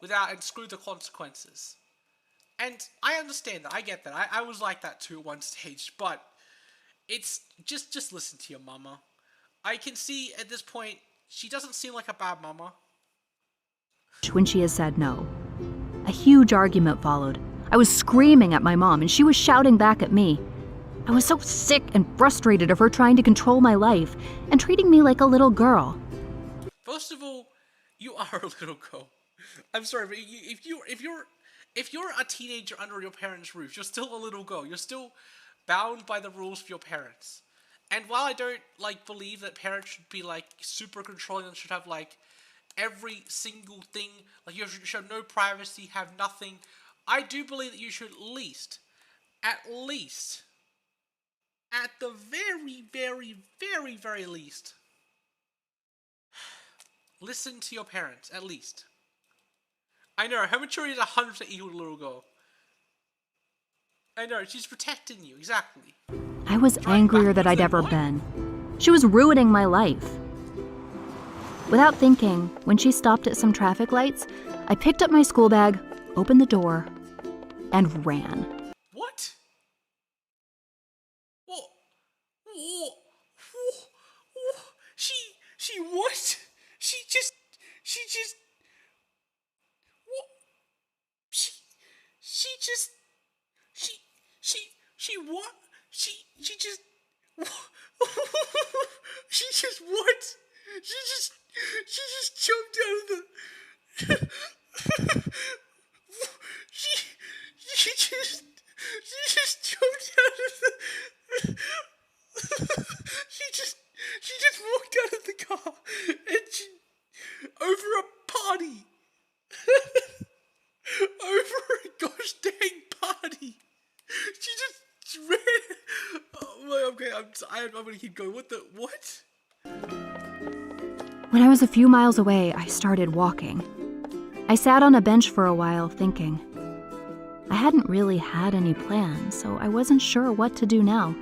without exclude the consequences. And I understand that. I get that. I was like that too at one stage, but it's just listen to your mama. I can see at this point she doesn't seem like a bad mama. When she has said no. A huge argument followed. I was screaming at my mom, and she was shouting back at me. I was so sick and frustrated of her trying to control my life and treating me like a little girl. First of all, you are a little girl. I'm sorry, but if you're a teenager under your parents' roof, you're still a little girl. You're still bound by the rules of your parents. And while I don't believe that parents should be super controlling and should have every single thing, you should have no privacy, have nothing, I do believe that you should at the very, very, very, very least, listen to your parents, at least. I know, her maturity is 100% equal to little girl. I know, she's protecting you, exactly. I was angrier than I'd ever been. She was ruining my life. Without thinking, when she stopped at some traffic lights, I picked up my school bag, opened the door, and ran. What? What? She what? She just what? She what? She just she just what? She just jumped out of the she just jumped out of the she just walked out of the car and over a party. Over a gosh dang party. She just ran. Oh my, okay, I'm gonna keep going. What? When I was a few miles away, I started walking. I sat on a bench for a while, thinking. I hadn't really had any plans, so I wasn't sure what to do now.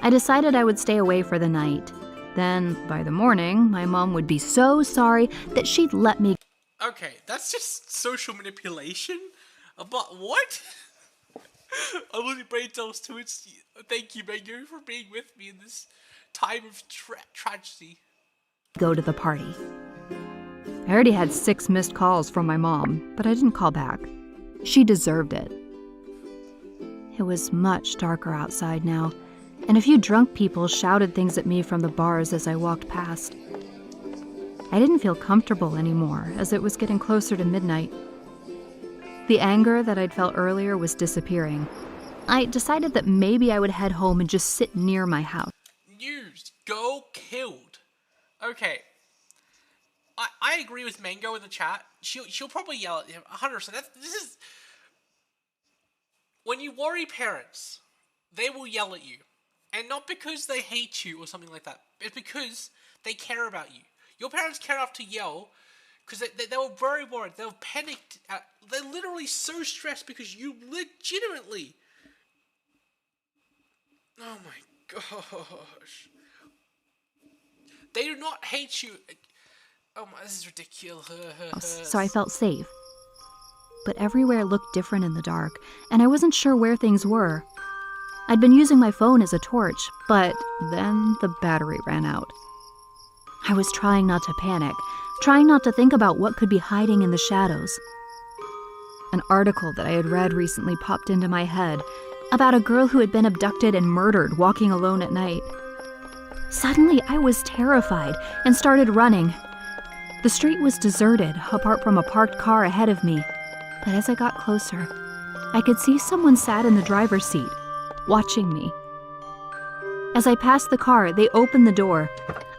I decided I would stay away for the night. Then, by the morning, my mom would be so sorry that she'd let me. Okay, that's just social manipulation. But what? I literally brain cells to it. Thank you, Mango, for being with me in this time of tragedy. Go to the party. I already had 6 missed calls from my mom, but I didn't call back. She deserved it. It was much darker outside now, and a few drunk people shouted things at me from the bars as I walked past. I didn't feel comfortable anymore as it was getting closer to midnight. The anger that I'd felt earlier was disappearing. I decided that maybe I would head home and just sit near my house. News. Girl killed. Okay. I agree with Mango in the chat. She'll probably yell at him 100%. This is when you worry parents, they will yell at you, and not because they hate you or something like that. It's because they care about you. Your parents care enough to yell because they were very worried. They were panicked. They're literally so stressed because you legitimately. Oh my gosh. They do not hate you. Oh my, this is ridiculous. So I felt safe. But everywhere looked different in the dark, and I wasn't sure where things were. I'd been using my phone as a torch, but then the battery ran out. I was trying not to panic, trying not to think about what could be hiding in the shadows. An article that I had read recently popped into my head about a girl who had been abducted and murdered walking alone at night. Suddenly, I was terrified and started running. The street was deserted, apart from a parked car ahead of me. But as I got closer, I could see someone sat in the driver's seat, watching me. As I passed the car, they opened the door.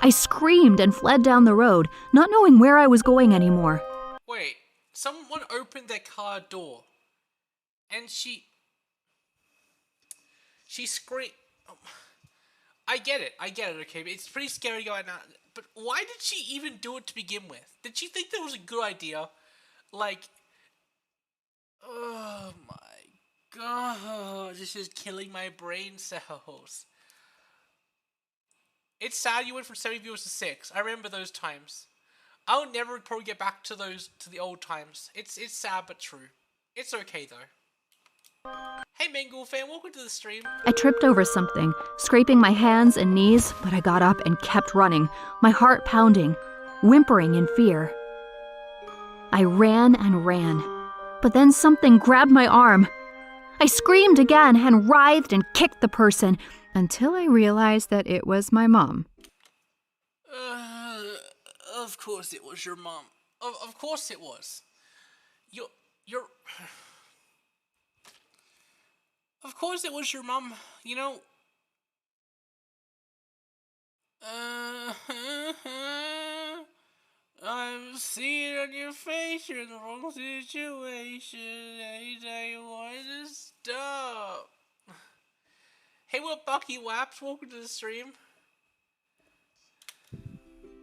I screamed and fled down the road, not knowing where I was going anymore. Wait, someone opened their car door, and she screamed. I get it, okay, but it's pretty scary going out. But why did she even do it to begin with? Did she think that was a good idea? Like, oh my god, this is killing my brain cells. It's sad you went from 7 viewers to 6. I remember those times. I'll never probably get back to the old times. It's sad but true. It's okay though. Hey Mangle fan, welcome to the stream. I tripped over something, scraping my hands and knees, but I got up and kept running, my heart pounding, whimpering in fear. I ran and ran, but then something grabbed my arm. I screamed again and writhed and kicked the person until I realized that it was my mom. Of course it was your mom. Of course it was. You're... Of course it was your mom, you know. I've seen on your face you're in the wrong situation. Anytime you want to stop. Hey, what Bucky Waps? Welcome to the stream.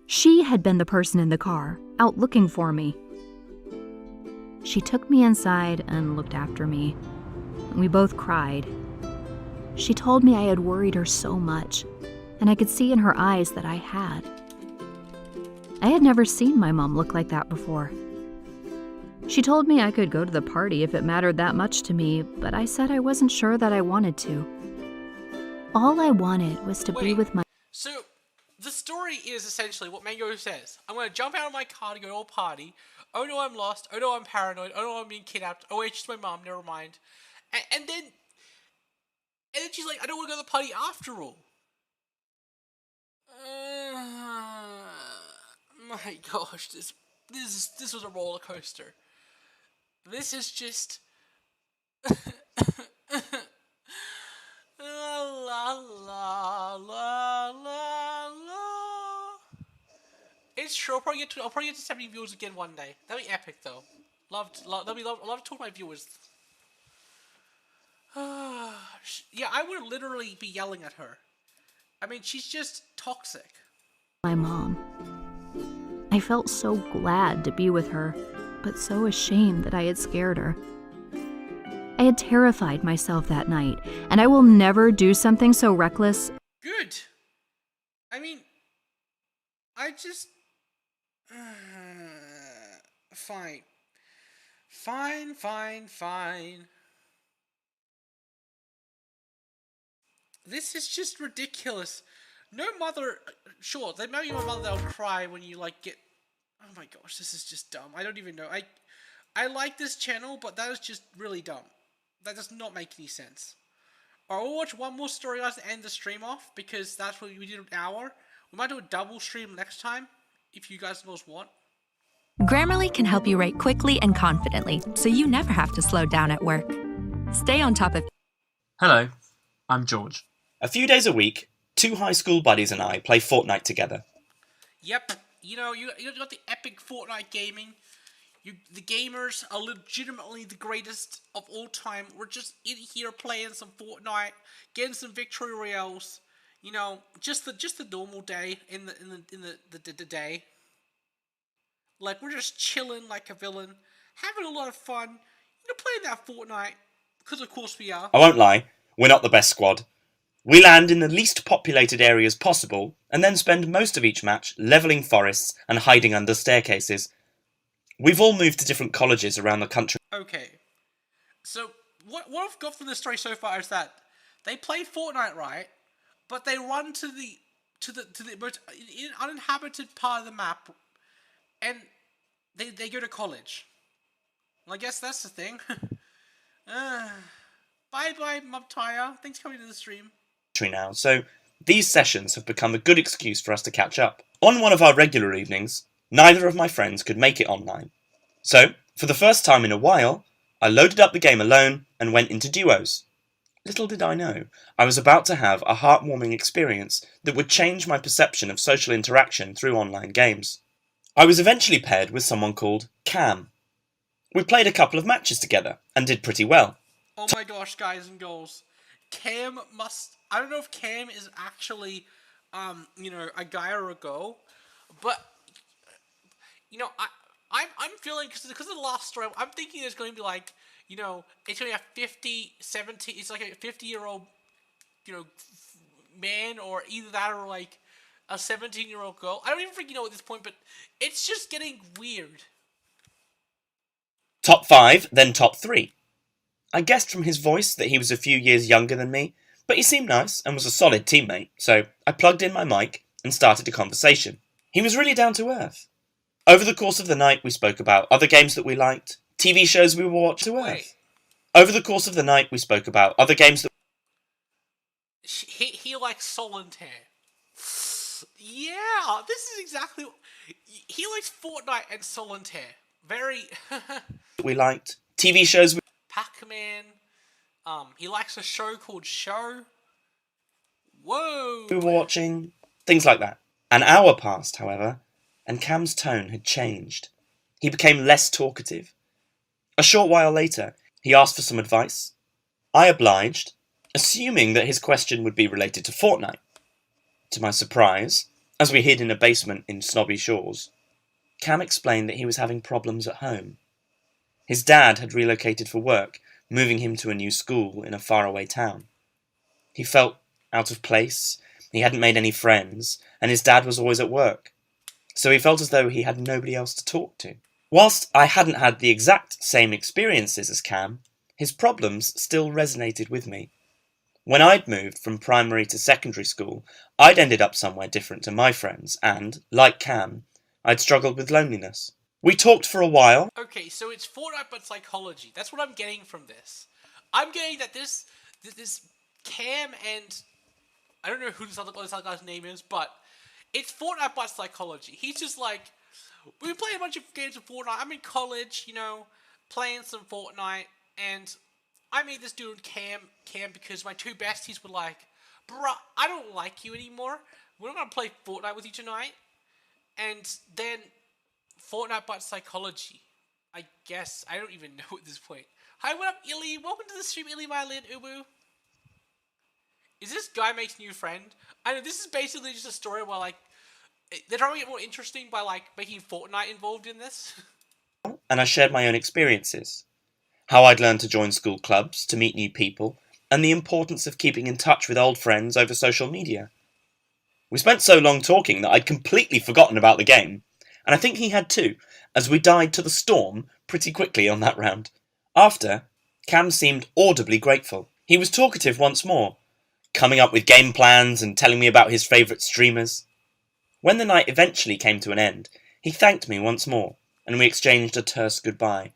She had been the person in the car, out looking for me. She took me inside and looked after me. We both cried. She told me I had worried her so much, and I could see in her eyes that I had. I had never seen my mom look like that before. She told me I could go to the party if it mattered that much to me, but I said I wasn't sure that I wanted to. All I wanted was to be with my... So, the story is essentially what Mango says. I'm going to jump out of my car to go to a party. Oh no, I'm lost. Oh no, I'm paranoid. Oh no, I'm being kidnapped. Oh wait, it's just my mom. Never mind. And then she's like, I don't want to go to the party after all. My gosh, this was a roller coaster. This is just la la la la la la. It's true. I'll probably get to 70 viewers again one day. That'd be epic, though. Love to talk to my viewers. Yeah, I would literally be yelling at her. I mean, she's just toxic. My mom. I felt so glad to be with her, but so ashamed that I had scared her. I had terrified myself that night, and I will never do something so reckless. Good. I mean, I just... Fine. Fine. This is just ridiculous. No mother... Sure, there may be a mother that'll cry when you, like, get... Oh my gosh, this is just dumb. I don't even know. I like this channel, but that is just really dumb. That does not make any sense. Alright, we'll watch one more story, guys, to end the stream off, because that's what we did an hour. We might do a double stream next time, if you guys want. Grammarly can help you write quickly and confidently, so you never have to slow down at work. Stay on top of... Hello, I'm George. A few days a week, two high school buddies and I play Fortnite together. Yep, you got the epic Fortnite gaming. The gamers are legitimately the greatest of all time. We're just in here playing some Fortnite, getting some victory royales. You know, just the normal day in the day. Like, we're just chilling like a villain, having a lot of fun. You know, playing that Fortnite because of course we are. I won't lie, we're not the best squad. We land in the least populated areas possible, and then spend most of each match levelling forests and hiding under staircases. We've all moved to different colleges around the country. Okay, so what I've got from this story so far is that they play Fortnite, right? But they run to the most uninhabited part of the map, and they go to college. Well, I guess that's the thing. Bye, Mubtire. Thanks for coming to the stream. Now, so these sessions have become a good excuse for us to catch up. On one of our regular evenings, neither of my friends could make it online. So, for the first time in a while, I loaded up the game alone and went into duos. Little did I know, I was about to have a heartwarming experience that would change my perception of social interaction through online games. I was eventually paired with someone called Cam. We played a couple of matches together and did pretty well. Oh my gosh, guys and girls. I don't know if Cam is actually, a guy or a girl, But you know, I'm feeling because of the last story. I'm thinking there's going to be like, you know, it's going to be a 50, 70. It's like a 50-year-old, you know, man, or either that or like a 17-year-old girl. I don't even freaking know at this point, but it's just getting weird. Top 5, then top 3. I guessed from his voice that he was a few years younger than me, but he seemed nice and was a solid teammate, so I plugged in my mic and started a conversation. He was really down to earth. Over the course of the night, we spoke about other games that we liked, TV shows we watched. Over the course of the night, we spoke about other games that... He likes solitaire. Yeah, this is exactly... He likes Fortnite and solitaire. Very... we liked, TV shows we... Pac-Man. He likes a show called Show. Whoa! we were watching, things like that. An hour passed, however, and Cam's tone had changed. He became less talkative. A short while later, he asked for some advice. I obliged, assuming that his question would be related to Fortnite. To my surprise, as we hid in a basement in Snobby Shores, Cam explained that he was having problems at home. His dad had relocated for work, moving him to a new school in a faraway town. He felt out of place, he hadn't made any friends, and his dad was always at work. So he felt as though he had nobody else to talk to. Whilst I hadn't had the exact same experiences as Cam, his problems still resonated with me. When I'd moved from primary to secondary school, I'd ended up somewhere different to my friends, and, like Cam, I'd struggled with loneliness. We talked for a while. Okay, so it's Fortnite but psychology. That's what I'm getting from this. I'm getting that this Cam and... I don't know who this other guy's name is, but it's Fortnite but psychology. He's just like, we play a bunch of games of Fortnite. I'm in college, you know, playing some Fortnite, and I made this dude Cam because my two besties were like, bruh, I don't like you anymore. We're not gonna play Fortnite with you tonight. And then Fortnite but psychology. I guess. I don't even know at this point. Hi, what up, Illy? Welcome to the stream, Illy Violin, Ubu. Is this guy makes new friend? I know this is basically just a story where, like, they're trying to get more interesting by, like, making Fortnite involved in this. And I shared my own experiences. How I'd learned to join school clubs, to meet new people, and the importance of keeping in touch with old friends over social media. We spent so long talking that I'd completely forgotten about the game, and I think he had too, as we died to the storm pretty quickly on that round. After, Cam seemed audibly grateful. He was talkative once more, coming up with game plans and telling me about his favourite streamers. When the night eventually came to an end, he thanked me once more, and we exchanged a terse goodbye.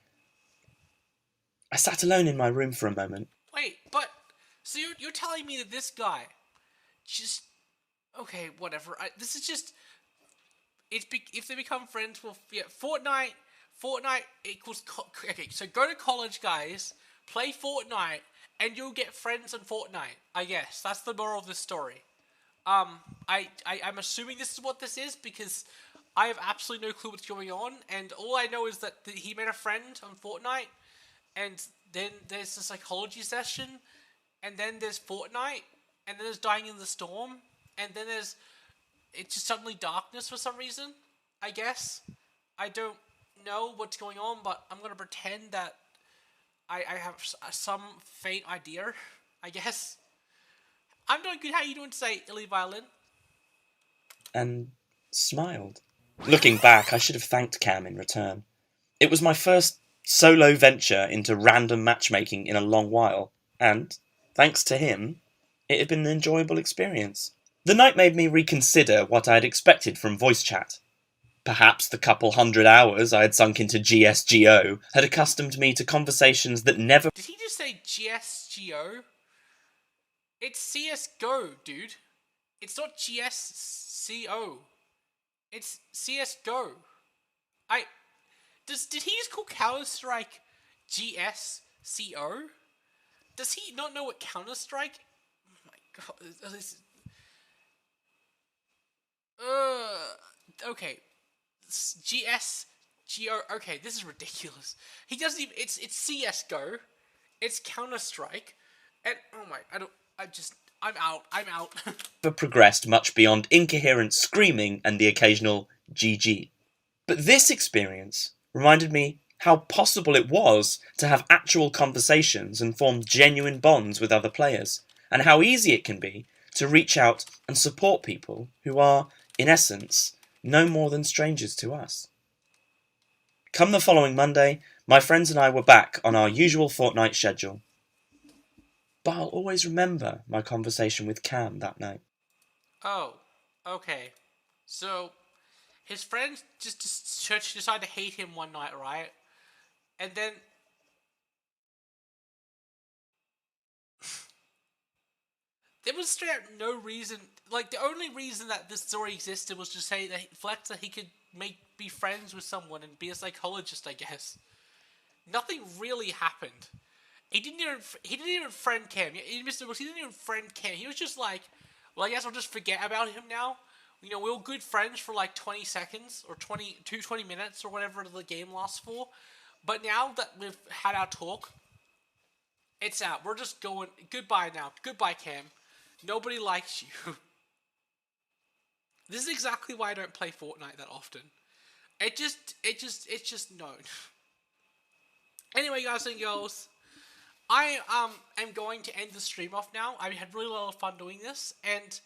I sat alone in my room for a moment. Wait, but, so you're telling me that this guy just, okay, whatever, this is just, if they become friends, well, yeah, Fortnite equals, okay, so go to college, guys, play Fortnite, and you'll get friends on Fortnite, I guess. That's the moral of the story. I'm assuming this is what this is, because I have absolutely no clue what's going on, and all I know is that he made a friend on Fortnite, and then there's the psychology session, and then there's Fortnite, and then there's Dying in the Storm, and then there's, it's just suddenly darkness for some reason, I guess. I don't know what's going on, but I'm gonna pretend that I have some faint idea, I guess. I'm doing good. How you doing today, Illy Violin? And smiled. Looking back, I should have thanked Cam in return. It was my first solo venture into random matchmaking in a long while, and, thanks to him, it had been an enjoyable experience. The night made me reconsider what I had expected from voice chat. Perhaps the couple hundred hours I had sunk into GSGO had accustomed me to conversations that never... Did he just say GSGO? It's CSGO, dude. It's not GSCO. It's CSGO. Did he just call Counter-Strike GSCO? Does he not know what Counter-Strike? Oh my god. This... Okay. GSGO. Okay, this is ridiculous. He doesn't even... It's CSGO. It's Counter-Strike. And, oh my... I'm out. progressed much beyond incoherent screaming and the occasional GG. But this experience reminded me how possible it was to have actual conversations and form genuine bonds with other players, and how easy it can be to reach out and support people who are, in essence, no more than strangers to us. Come the following Monday, my friends and I were back on our usual fortnight schedule. But I'll always remember my conversation with Cam that night. Oh, okay. So, his friends just decided to hate him one night, right? And then... there was straight up no reason... Like, the only reason that this story existed was to say that Flex that he could be friends with someone and be a psychologist, I guess. Nothing really happened. He didn't even friend Cam. Mr. Brooks, he didn't even friend Cam. He was just like, well, I guess I'll just forget about him now. You know, we were good friends for like 20 seconds or 20 minutes or whatever the game lasts for. But now that we've had our talk, it's out. We're just going, goodbye now. Goodbye, Cam. Nobody likes you. This is exactly why I don't play Fortnite that often. It's just known. Anyway, guys and girls, I am going to end the stream off now. I had really a lot of fun doing this, and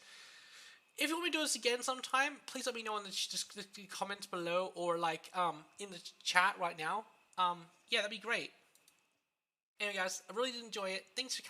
if you want me to do this again sometime, please let me know in the comments below, or like in the chat right now. Yeah, that'd be great. Anyway, guys, I really did enjoy it. Thanks for